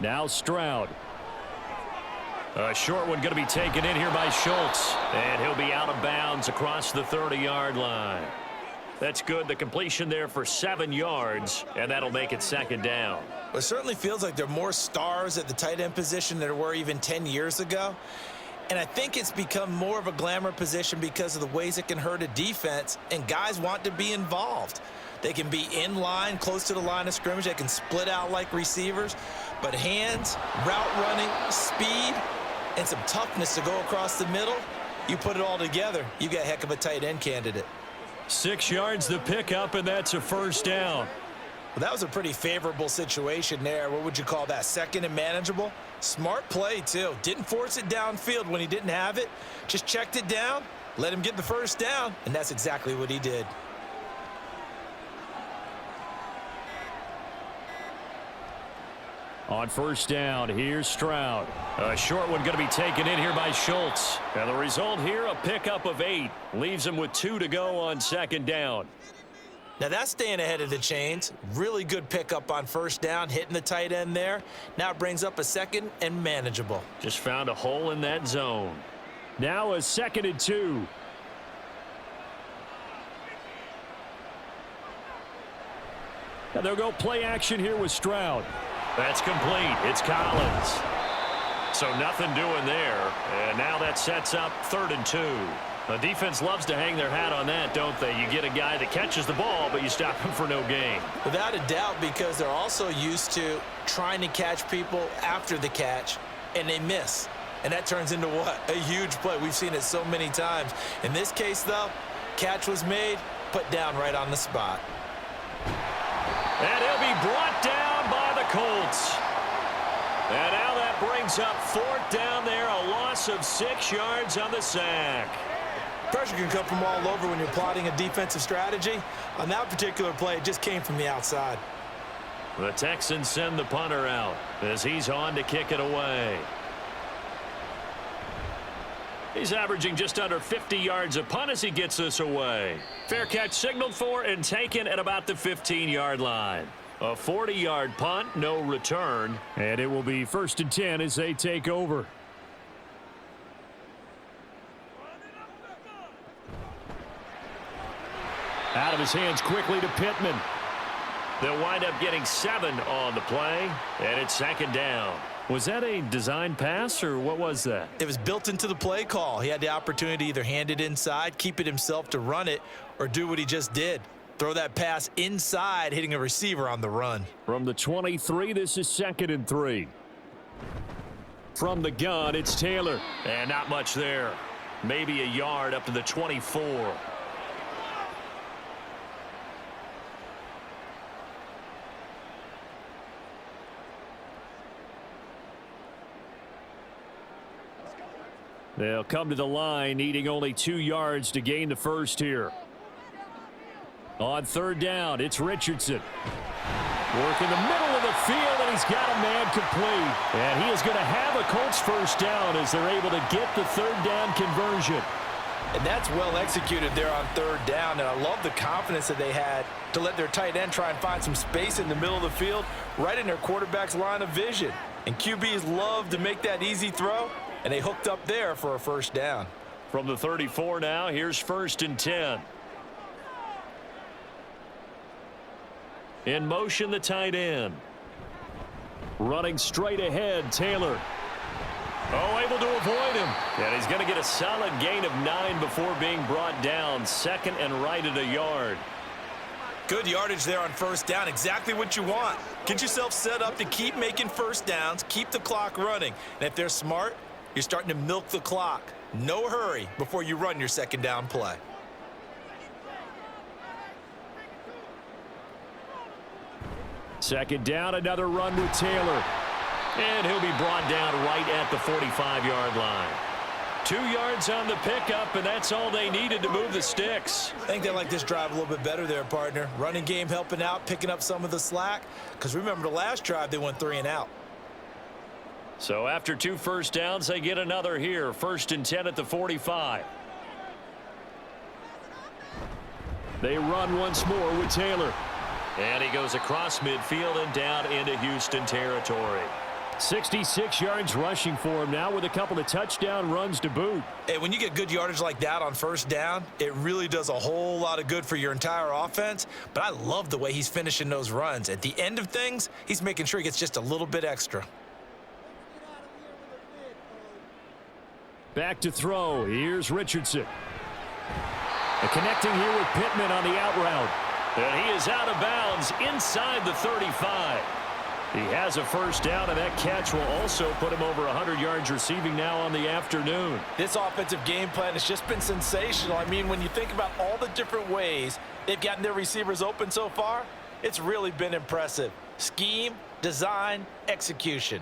Now Stroud. A short one going to be taken in here by Schultz. And he'll be out of bounds across the 30-yard line. That's good. The completion there for 7 yards, and that'll make it 2nd down. It certainly feels like there are more stars at the tight end position than there were even 10 years ago. And I think it's become more of a glamour position because of the ways it can hurt a defense, and guys want to be involved. They can be in line, close to the line of scrimmage. They can split out like receivers. But hands, route running, speed, and some toughness to go across the middle, you put it all together, you got a heck of a tight end candidate. 6 yards the pickup, and that's a 1st down. Well, that was a pretty favorable situation there. What would you call that? 2nd and manageable? Smart play, too. Didn't force it downfield when he didn't have it. Just checked it down, let him get the 1st down, and that's exactly what he did. On 1st down, here's Stroud. A short one going to be taken in here by Schultz. And the result here, a pickup of 8. Leaves him with 2 to go on 2nd down. Now that's staying ahead of the chains. Really good pickup on 1st down, hitting the tight end there. Now it brings up a 2nd and manageable. Just found a hole in that zone. Now a 2nd and 2. And they'll go play action here with Stroud. That's complete. It's Collins. So nothing doing there. And now that sets up 3rd and 2. The defense loves to hang their hat on that, don't they? You get a guy that catches the ball, but you stop him for no gain. Without a doubt, because they're also used to trying to catch people after the catch, and they miss. And that turns into what? A huge play. We've seen it so many times. In this case, though, catch was made, put down right on the spot. And he'll be brought down by the Colts. And now that brings up 4th down there, a loss of 6 yards on the sack. Pressure can come from all over when you're plotting a defensive strategy. On that particular play, it just came from the outside. The Texans send the punter out as he's on to kick it away. He's averaging just under 50 yards a punt as he gets this away. Fair catch signaled for and taken at about the 15-yard line. A 40-yard punt, no return. And it will be 1st and 10 as they take over. Out of his hands quickly to Pittman. They'll wind up getting 7 on the play, and it's 2nd down. Was that a design pass, or what was that? It was built into the play call. He had the opportunity to either hand it inside, keep it himself to run it, or do what he just did. Throw that pass inside, hitting a receiver on the run. From the 23, this is 2nd and 3. From the gun, it's Taylor. And not much there. Maybe a yard up to the 24. They'll come to the line, needing only 2 yards to gain the 1st here. On 3rd down, it's Richardson. Work in the middle of the field, and he's got a man complete. And he is going to have a Colts 1st down as they're able to get the 3rd down conversion. And that's well executed there on 3rd down, and I love the confidence that they had to let their tight end try and find some space in the middle of the field, right in their quarterback's line of vision. And QBs love to make that easy throw, and they hooked up there for a 1st down. From the 34 now, here's 1st and 10. In motion, the tight end. Running straight ahead, Taylor. Oh, able to avoid him. And he's going to get a solid gain of 9 before being brought down. 2nd and right at a yard. Good yardage there on 1st down. Exactly what you want. Get yourself set up to keep making 1st downs, keep the clock running. And if they're smart, you're starting to milk the clock. No hurry before you run your 2nd down play. Second down, another run with Taylor. And he'll be brought down right at the 45-yard line. 2 yards on the pickup, and that's all they needed to move the sticks. I think they like this drive a little bit better there, partner. Running game helping out, picking up some of the slack. Because remember, the last drive, they went 3 and out. So after 2 first downs, they get another here. 1st and 10 at the 45. They run once more with Taylor. And he goes across midfield and down into Houston territory. 66 yards rushing for him now with a couple of touchdown runs to boot. Hey, when you get good yardage like that on 1st down, it really does a whole lot of good for your entire offense. But I love the way he's finishing those runs. At the end of things, he's making sure he gets just a little bit extra. Back to throw. Here's Richardson. And connecting here with Pittman on the out route. And he is out of bounds inside the 35. He has a 1st down, and that catch will also put him over 100 yards receiving now on the afternoon. This offensive game plan has just been sensational. I mean, when you think about all the different ways they've gotten their receivers open so far, it's really been impressive. Scheme, design, execution.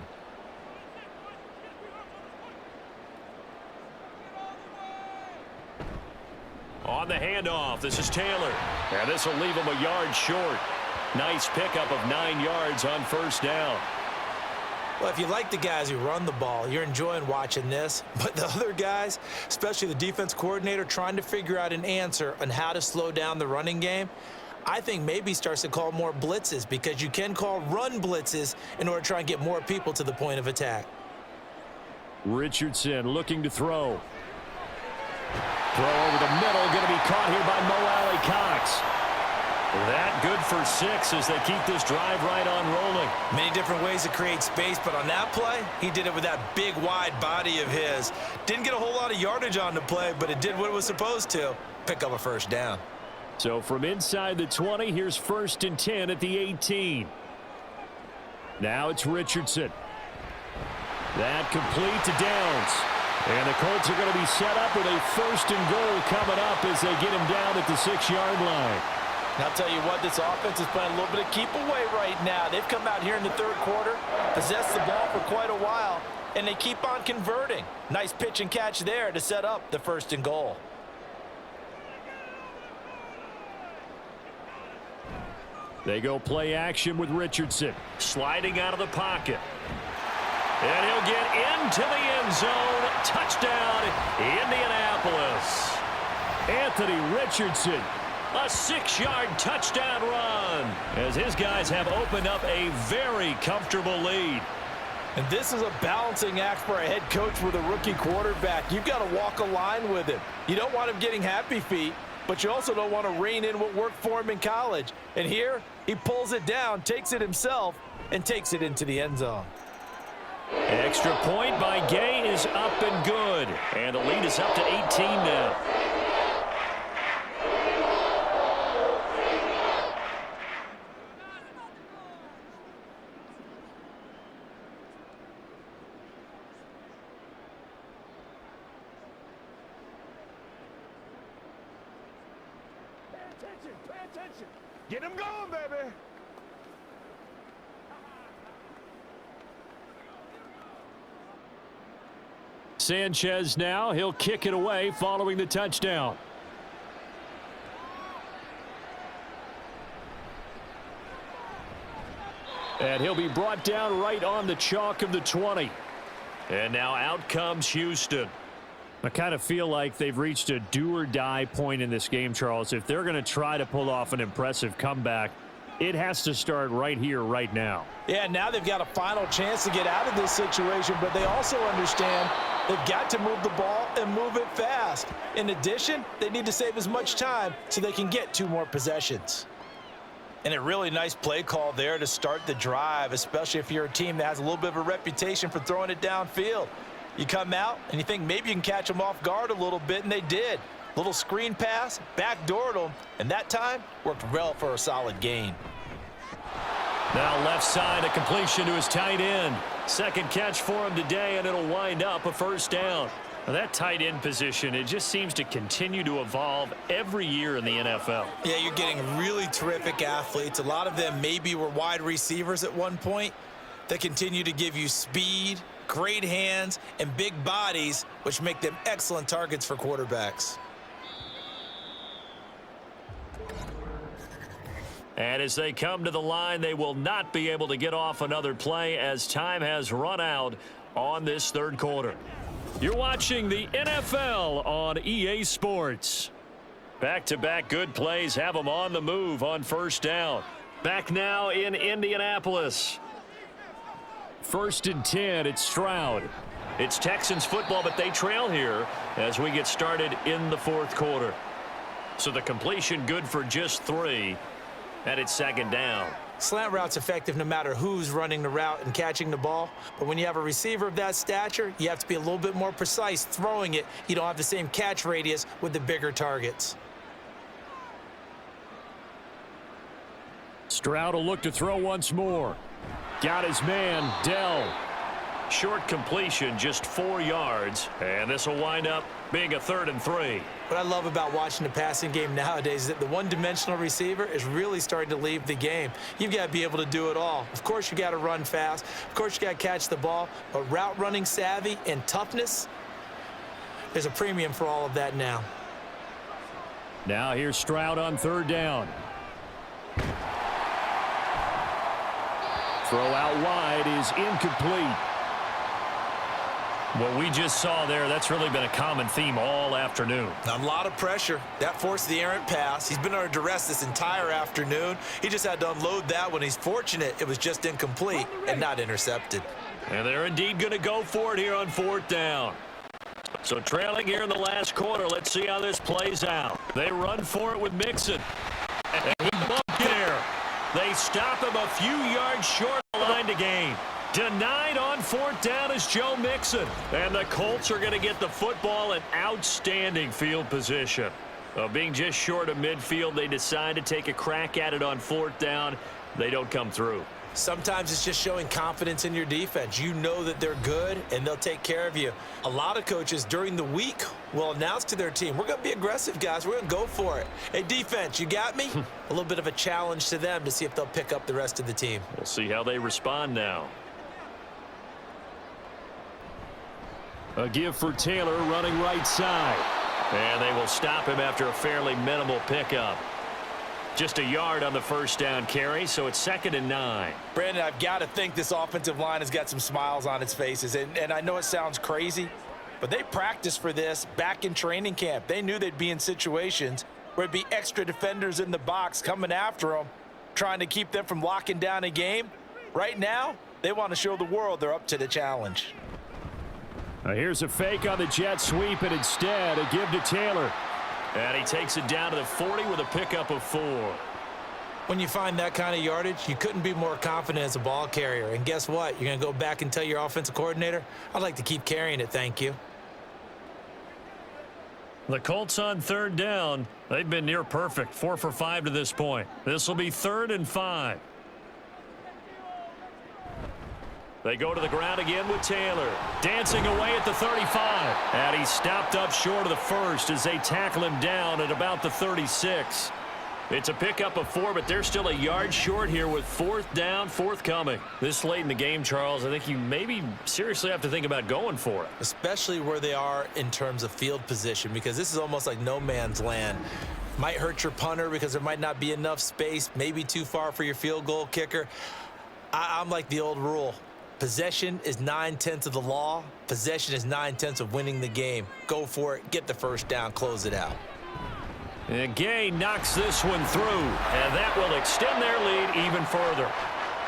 On the handoff, this is Taylor. And this will leave him a yard short. Nice pickup of 9 yards on 1st down. Well, if you like the guys who run the ball, you're enjoying watching this. But the other guys, especially the defense coordinator, trying to figure out an answer on how to slow down the running game, I think maybe starts to call more blitzes, because you can call run blitzes in order to try and get more people to the point of attack. Richardson looking to throw. Throw over the middle, going to be caught here by Mo Alley Cox. That good for 6 as they keep this drive right on rolling. Many different ways to create space, but on that play, he did it with that big, wide body of his. Didn't get a whole lot of yardage on the play, but it did what it was supposed to. Pick up a 1st down. So from inside the 20, here's 1st and 10 at the 18. Now it's Richardson. That complete to Downs. And the Colts are going to be set up with a 1st and goal coming up as they get him down at the 6-yard line. And I'll tell you what, this offense is playing a little bit of keep away right now. They've come out here in the 3rd quarter, possessed the ball for quite a while, and they keep on converting. Nice pitch and catch there to set up the 1st and goal. They go play action with Richardson. Sliding out of the pocket. And he'll get into the end zone. Touchdown, Indianapolis. Anthony Richardson. A 6-yard touchdown run as his guys have opened up a very comfortable lead. And this is a balancing act for a head coach with a rookie quarterback. You've got to walk a line with him. You don't want him getting happy feet, but you also don't want to rein in what worked for him in college. And here, he pulls it down, takes it himself, and takes it into the end zone. Extra point by Gay is up and good. And the lead is up to 18 now. Pay attention. Get him going, baby. Sanchez now. He'll kick it away following the touchdown. And he'll be brought down right on the chalk of the 20. And now out comes Houston. I kind of feel like they've reached a do-or-die point in this game, Charles. If they're going to try to pull off an impressive comeback, it has to start right here, right now. Yeah, now they've got a final chance to get out of this situation, but they also understand they've got to move the ball and move it fast. In addition, they need to save as much time so they can get 2 more possessions. And a really nice play call there to start the drive, especially if you're a team that has a little bit of a reputation for throwing it downfield. You come out and you think maybe you can catch them off guard a little bit, and they did. Little screen pass, backdoored them, and that time worked well for a solid gain. Now left side, a completion to his tight end. Second catch for him today, and it'll wind up a 1st down. Now that tight end position, it just seems to continue to evolve every year in the NFL. Yeah, you're getting really terrific athletes. A lot of them maybe were wide receivers at one point. They continue to give you speed, great hands, and big bodies, which make them excellent targets for quarterbacks. And as they come to the line, they will not be able to get off another play as time has run out on this third quarter. You're watching the NFL on EA Sports. Back-to-back good plays have them on the move on first down. Back now in Indianapolis. 1st and 10, it's Stroud. It's Texans football, but they trail here as we get started in the fourth quarter. So the completion good for just 3. And it's 2nd down. Slant route's effective no matter who's running the route and catching the ball. But when you have a receiver of that stature, you have to be a little bit more precise throwing it. You don't have the same catch radius with the bigger targets. Stroud will look to throw once more. Got his man, Dell. Short completion, just 4 yards. And this will wind up being a 3rd and 3. What I love about watching the passing game nowadays is that the one-dimensional receiver is really starting to leave the game. You've got to be able to do it all. Of course, you got to run fast. Of course, you got to catch the ball. But route running savvy and toughness, there's a premium for all of that now. Now here's Stroud on 3rd down. Throw out wide is incomplete. What we just saw there, that's really been a common theme all afternoon. A lot of pressure. That forced the errant pass. He's been under duress this entire afternoon. He just had to unload that one. He's fortunate it was just incomplete and not intercepted. And they're indeed going to go for it here on 4th down. So trailing here in the last quarter, let's see how this plays out. They run for it with Mixon. And he bumped there. They stop him a few yards short of the line to gain. Denied on 4th down is Joe Mixon. And the Colts are going to get the football in outstanding field position. Being just short of midfield, they decide to take a crack at it on 4th down. They don't come through. Sometimes it's just showing confidence in your defense. You know that they're good, and they'll take care of you. A lot of coaches during the week will announce to their team, we're going to be aggressive, guys. We're going to go for it. Hey, defense, you got me? A little bit of a challenge to them to see if they'll pick up the rest of the team. We'll see how they respond now. A give for Taylor running right side. And they will stop him after a fairly minimal pickup. Just a yard on the first down carry, so it's 2nd and 9. Brandon, I've got to think this offensive line has got some smiles on its faces. And I know it sounds crazy, but they practiced for this back in training camp. They knew they'd be in situations where it'd be extra defenders in the box coming after them, trying to keep them from locking down a game. Right now, they want to show the world they're up to the challenge. Here's a fake on the jet sweep, and instead a give to Taylor. And he takes it down to the 40 with a pickup of 4. When you find that kind of yardage, you couldn't be more confident as a ball carrier. And guess what? You're going to go back and tell your offensive coordinator, I'd like to keep carrying it, thank you. The Colts on 3rd down. They've been near perfect, 4 for 5 to this point. This will be 3rd and 5. They go to the ground again with Taylor. Dancing away at the 35. And he's stopped up short of the first as they tackle him down at about the 36. It's a pickup of 4, but they're still a yard short here with 4th down, forthcoming. This late in the game, Charles, I think you maybe seriously have to think about going for it. Especially where they are in terms of field position, because this is almost like no man's land. Might hurt your punter because there might not be enough space, maybe too far for your field goal kicker. I'm like the old rule. Possession is 9/10 of the law. Possession is 9/10 of winning the game. Go for it. Get the first down. Close it out. And Gay knocks this one through, and that will extend their lead even further.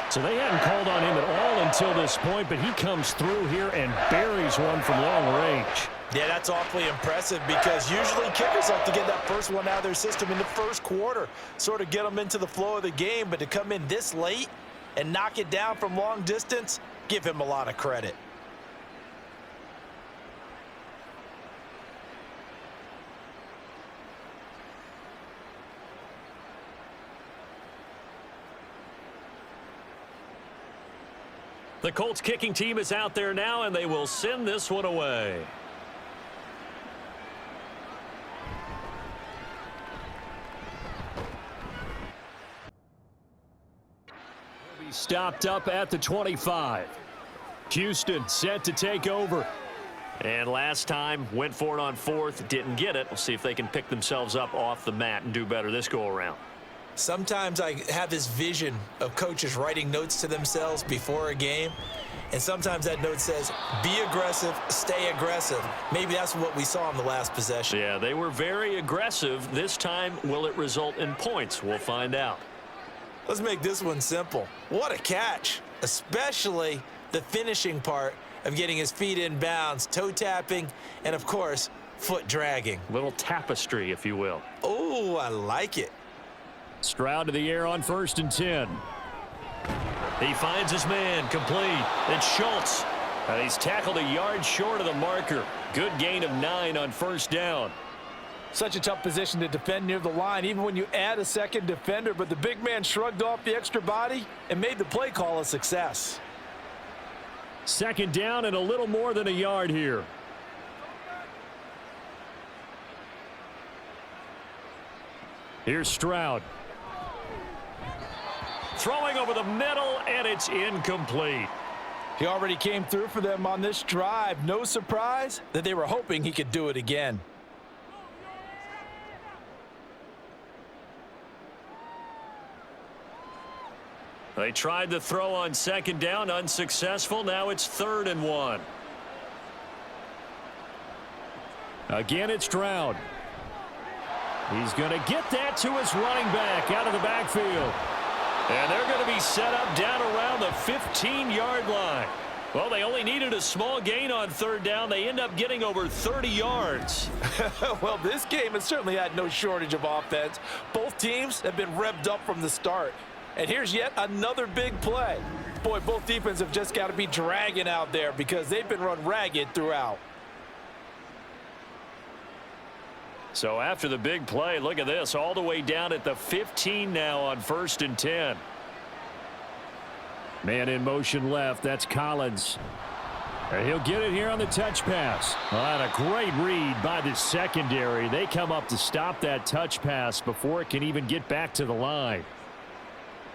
So they hadn't called on him at all until this point, but he comes through here and buries one from long range. Yeah, that's awfully impressive because usually kickers like to get that first one out of their system in the first quarter, sort of get them into the flow of the game, but to come in this late and knock it down from long distance, give him a lot of credit. The Colts kicking team is out there now, and they will send this one away. He'll be stopped up at the 25. Houston set to take over. And last time, went for it on fourth, didn't get it. We'll see if they can pick themselves up off the mat and do better this go-around. Sometimes I have this vision of coaches writing notes to themselves before a game, and sometimes that note says, be aggressive, stay aggressive. Maybe that's what we saw in the last possession. Yeah, they were very aggressive. This time, will it result in points? We'll find out. Let's make this one simple. What a catch, especially the finishing part of getting his feet in bounds, toe tapping, and of course, foot dragging. Little tapestry, if you will. Oh, I like it. Stroud to the air on 1st and 10. He finds his man, complete. It's Schultz. He's tackled a yard short of the marker. Good gain of 9 on 1st down. Such a tough position to defend near the line, even when you add a second defender, but the big man shrugged off the extra body and made the play call a success. 2nd down and a little more than a yard here. Here's Stroud. Throwing over the middle, and it's incomplete. He already came through for them on this drive. No surprise that they were hoping he could do it again. They tried the throw on 2nd down, unsuccessful. Now it's 3rd and 1. Again, it's Stroud. He's going to get that to his running back out of the backfield. And they're going to be set up down around the 15-yard line. Well, they only needed a small gain on 3rd down. They end up getting over 30 yards. Well, this game has certainly had no shortage of offense. Both teams have been revved up from the start. And here's yet another big play. Boy, both defenses have just got to be dragging out there because they've been run ragged throughout. So after the big play, look at this, all the way down at the 15 now on 1st and 10. Man in motion left, that's Collins. And he'll get it here on the touch pass. Well, and a great read by the secondary. They come up to stop that touch pass before it can even get back to the line.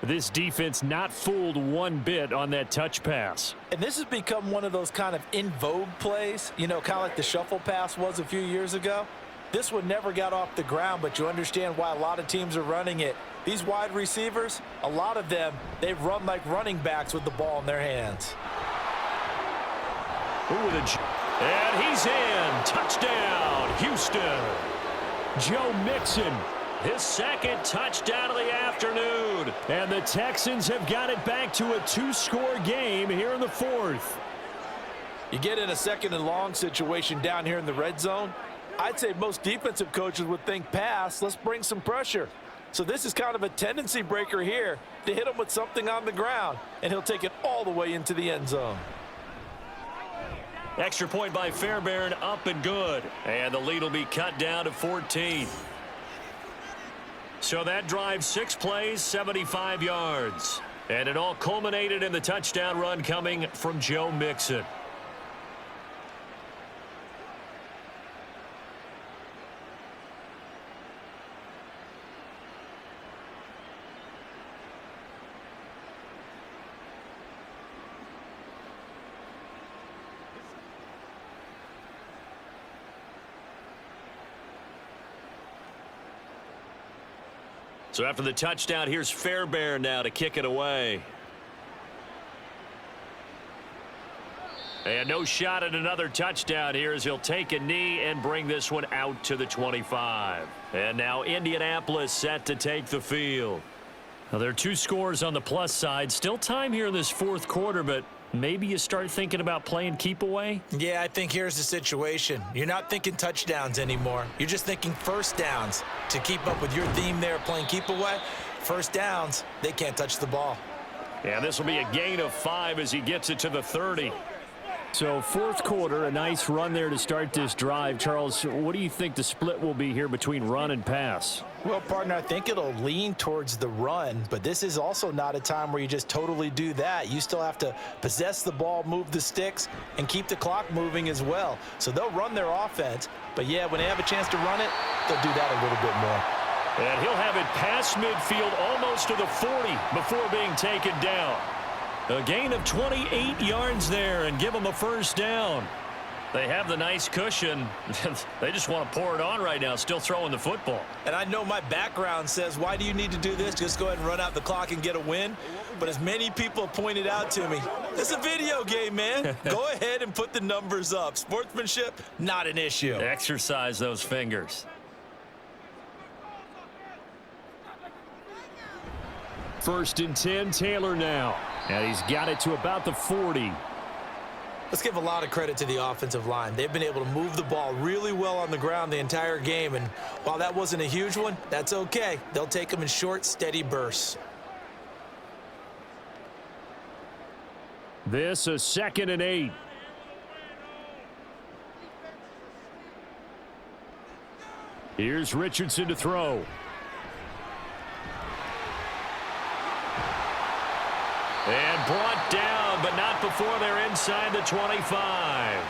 This defense not fooled one bit on that touch pass. And this has become one of those kind of in vogue plays, you know, kind of like the shuffle pass was a few years ago. This one never got off the ground, but you understand why a lot of teams are running it. These wide receivers, a lot of them, they run like running backs with the ball in their hands. And he's in. Touchdown, Houston. Joe Mixon, his 2nd touchdown of the afternoon. And the Texans have got it back to a 2-score game here in the 4th. You get in a 2nd and long situation down here in the red zone. I'd say most defensive coaches would think pass, let's bring some pressure. So this is kind of a tendency breaker here to hit him with something on the ground, and he'll take it all the way into the end zone. Extra point by Fairbairn, up and good. And the lead will be cut down to 14. So that drive, 6 plays, 75 yards. And it all culminated in the touchdown run coming from Joe Mixon. So after the touchdown, here's Fairbairn now to kick it away. And no shot at another touchdown here as he'll take a knee and bring this one out to the 25. And now Indianapolis set to take the field. Now there are 2 scores on the plus side. Still time here in this 4th quarter, but maybe you start thinking about playing keep away? Yeah, I think here's the situation. You're not thinking touchdowns anymore. You're just thinking 1st downs. To keep up with your theme there, playing keep away, 1st downs, they can't touch the ball. Yeah, this will be a gain of 5 as he gets it to the 30. So 4th quarter, a nice run there to start this drive. Charles, what do you think the split will be here between run and pass? Well, partner, I think it'll lean towards the run, but this is also not a time where you just totally do that. You still have to possess the ball, move the sticks, and keep the clock moving as well. So they'll run their offense, but yeah, when they have a chance to run it, they'll do that a little bit more. And he'll have it past midfield almost to the 40 before being taken down. A gain of 28 yards there and give them a first down. They have the nice cushion. They just want to pour it on right now, still throwing the football. And I know my background says, why do you need to do this? Just go ahead and run out the clock and get a win. But as many people pointed out to me, it's a video game, man. Go ahead and put the numbers up. Sportsmanship, not an issue. Exercise those fingers. First and 10, Taylor now. And he's got it to about the 40. Let's give a lot of credit to the offensive line. They've been able to move the ball really well on the ground the entire game. And while that wasn't a huge one, that's okay. They'll take them in short, steady bursts. This is 2nd and 8. Here's Richardson to throw. And brought down, but not before they're inside the 25.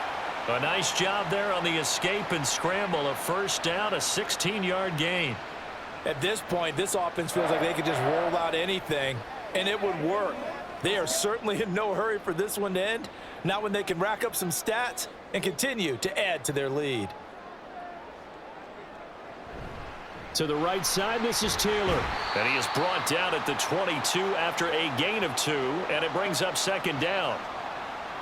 A nice job there on the escape and scramble. A first down, a 16-yard gain. At this point, this offense feels like they could just roll out anything, and it would work. They are certainly in no hurry for this one to end. Not when they can rack up some stats and continue to add to their lead. To the right side, this is Taylor. And he is brought down at the 22 after a gain of 2, and it brings up 2nd down.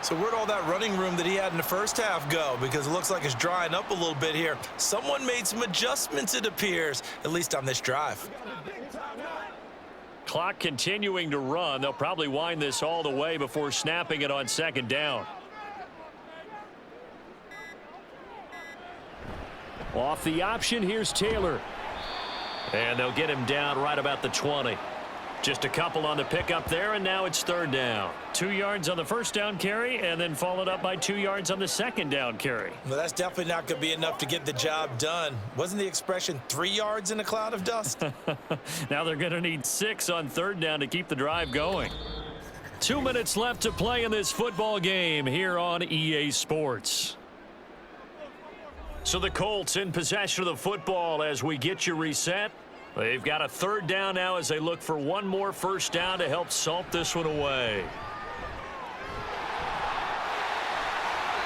So where'd all that running room that he had in the first half go? Because it looks like it's drying up a little bit here. Someone made some adjustments, it appears, at least on this drive. Clock continuing to run. They'll probably wind this all the way before snapping it on 2nd down. Off the option, here's Taylor. And they'll get him down right about the 20. Just a couple on the pickup there, and now it's 3rd down. 2 yards on the first down carry, and then followed up by 2 yards on the 2nd down carry. Well, that's definitely not going to be enough to get the job done. Wasn't the expression 3 yards in a cloud of dust? Now they're going to need 6 on 3rd down to keep the drive going. 2 minutes left to play in this football game here on EA Sports. So the Colts in possession of the football as we get you reset. They've got a 3rd down now as they look for one more first down to help salt this one away.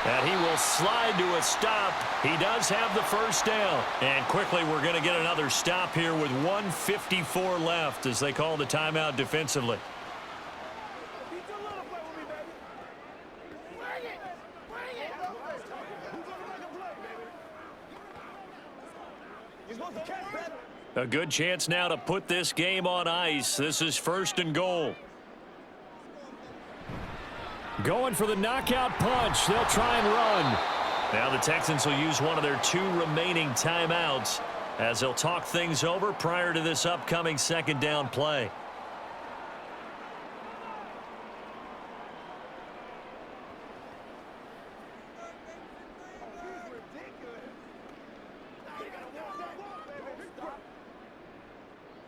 And he will slide to a stop. He does have the first down. And quickly we're going to get another stop here with 1:54 left as they call the timeout defensively. A good chance now to put this game on ice. This is 1st and goal. Going for the knockout punch. They'll try and run. Now the Texans will use one of their 2 remaining timeouts as they'll talk things over prior to this upcoming 2nd down play.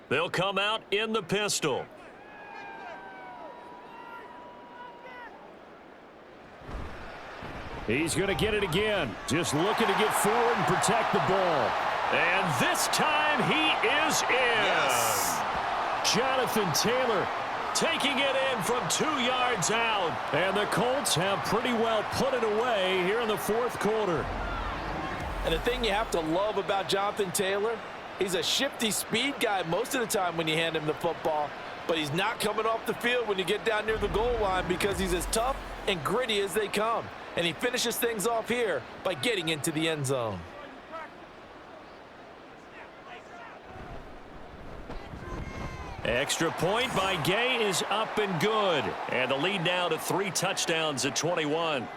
They'll come out in the pistol. He's going to get it again. Just looking to get forward and protect the ball. And this time he is in. Yes. Jonathan Taylor taking it in from 2 yards out. And the Colts have pretty well put it away here in the 4th quarter. And the thing you have to love about Jonathan Taylor, he's a shifty speed guy most of the time when you hand him the football, but he's not coming off the field when you get down near the goal line because he's as tough and gritty as they come. And he finishes things off here by getting into the end zone. Extra point by Gay is up and good. And the lead now to 3 touchdowns at 21.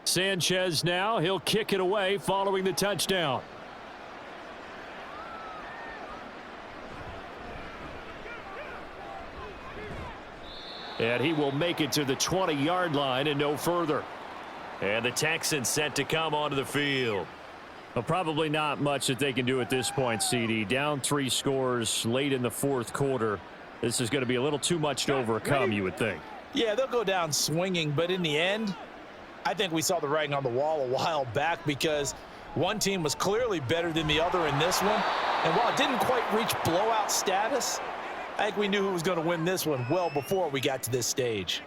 Sanchez now, he'll kick it away following the touchdown. And he will make it to the 20-yard line and no further. And the Texans set to come onto the field. Well, probably not much that they can do at this point, CD. Down 3 scores late in the fourth quarter. This is going to be a little too much to overcome, you would think. Yeah, they'll go down swinging, but in the end, I think we saw the writing on the wall a while back because one team was clearly better than the other in this one. And while it didn't quite reach blowout status, I think we knew who was going to win this one well before we got to this stage.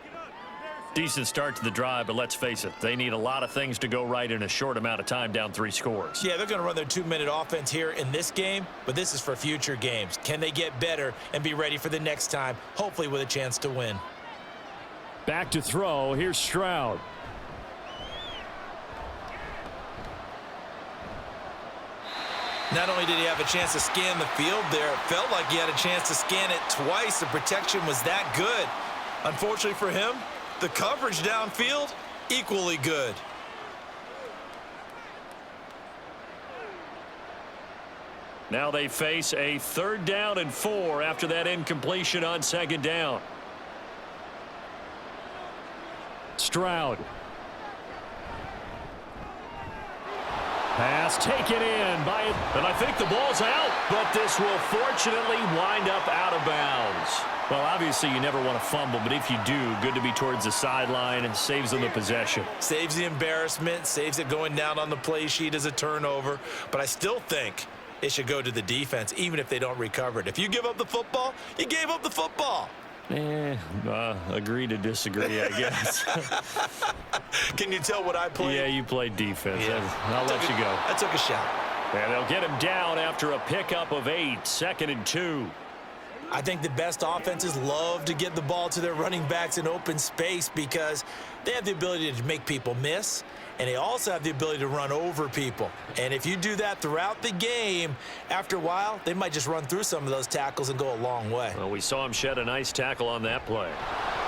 Decent start to the drive, but let's face it, they need a lot of things to go right in a short amount of time, down 3 scores. Yeah, they're going to run their 2-minute offense here in this game, but this is for future games. Can they get better and be ready for the next time, hopefully with a chance to win? Back to throw. Here's Stroud. Not only did he have a chance to scan the field there, it felt like he had a chance to scan it twice. The protection was that good. Unfortunately for him, the coverage downfield, equally good. Now they face a 3rd down and 4 after that incompletion on 2nd down. Stroud. Pass taken in by it. And I think the ball's out, but this will fortunately wind up out of bounds. Well, obviously you never want to fumble, but if you do, good to be towards the sideline and saves them the possession. Saves the embarrassment, saves it going down on the play sheet as a turnover. But I still think it should go to the defense, even if they don't recover it. If you give up the football, you gave up the football. Agree to disagree, I guess. Can you tell what I played? Yeah, you played defense. Yeah. I'll let you go. I took a shot. And they'll get him down after a pickup of 8, 2nd and 2. I think the best offenses love to get the ball to their running backs in open space because they have the ability to make people miss, and they also have the ability to run over people. And if you do that throughout the game, after a while, they might just run through some of those tackles and go a long way. Well, we saw him shed a nice tackle on that play.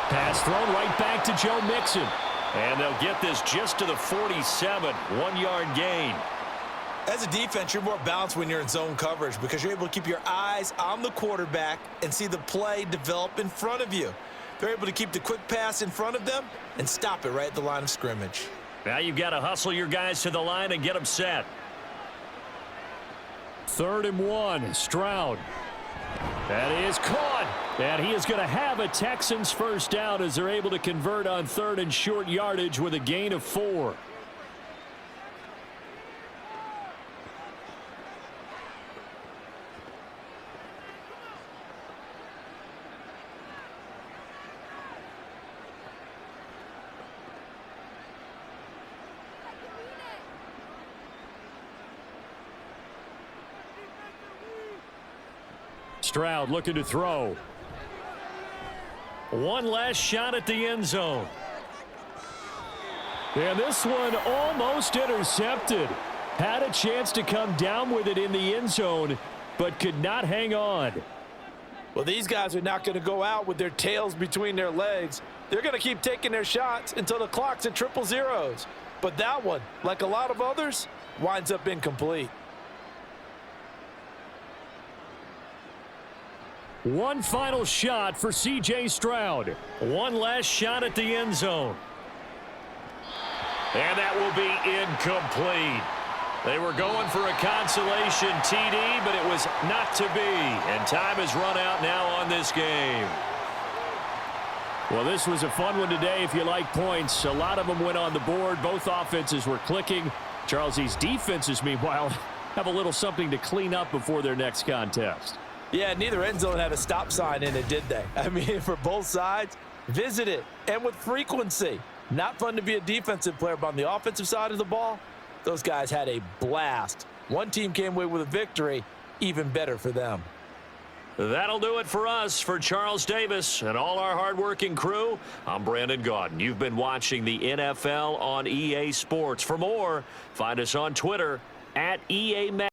Pass thrown right back to Joe Mixon. And they'll get this just to the 47, 1-yard gain. As a defense, you're more balanced when you're in zone coverage because you're able to keep your eyes on the quarterback and see the play develop in front of you. They're able to keep the quick pass in front of them and stop it right at the line of scrimmage. Now you've got to hustle your guys to the line and get them set. 3rd and 1, Stroud. That is caught. And he is going to have a Texans first down as they're able to convert on 3rd and short yardage with a gain of 4. Stroud looking to throw. One last shot at the end zone. And this one almost intercepted. Had a chance to come down with it in the end zone, but could not hang on. Well, these guys are not going to go out with their tails between their legs. They're going to keep taking their shots until the clock's at 000. But that one, like a lot of others, winds up incomplete. One final shot for C.J. Stroud. One last shot at the end zone. And that will be incomplete. They were going for a consolation TD, but it was not to be. And time has run out now on this game. Well, this was a fun one today if you like points. A lot of them went on the board. Both offenses were clicking. Charles, these defenses, meanwhile, have a little something to clean up before their next contest. Yeah, neither end zone had a stop sign in it, did they? I mean, for both sides, visit it, and with frequency. Not fun to be a defensive player, but on the offensive side of the ball, those guys had a blast. One team came away with a victory, even better for them. That'll do it for us. For Charles Davis and all our hardworking crew, I'm Brandon Gaudin. You've been watching the NFL on EA Sports. For more, find us on Twitter @EA Madden.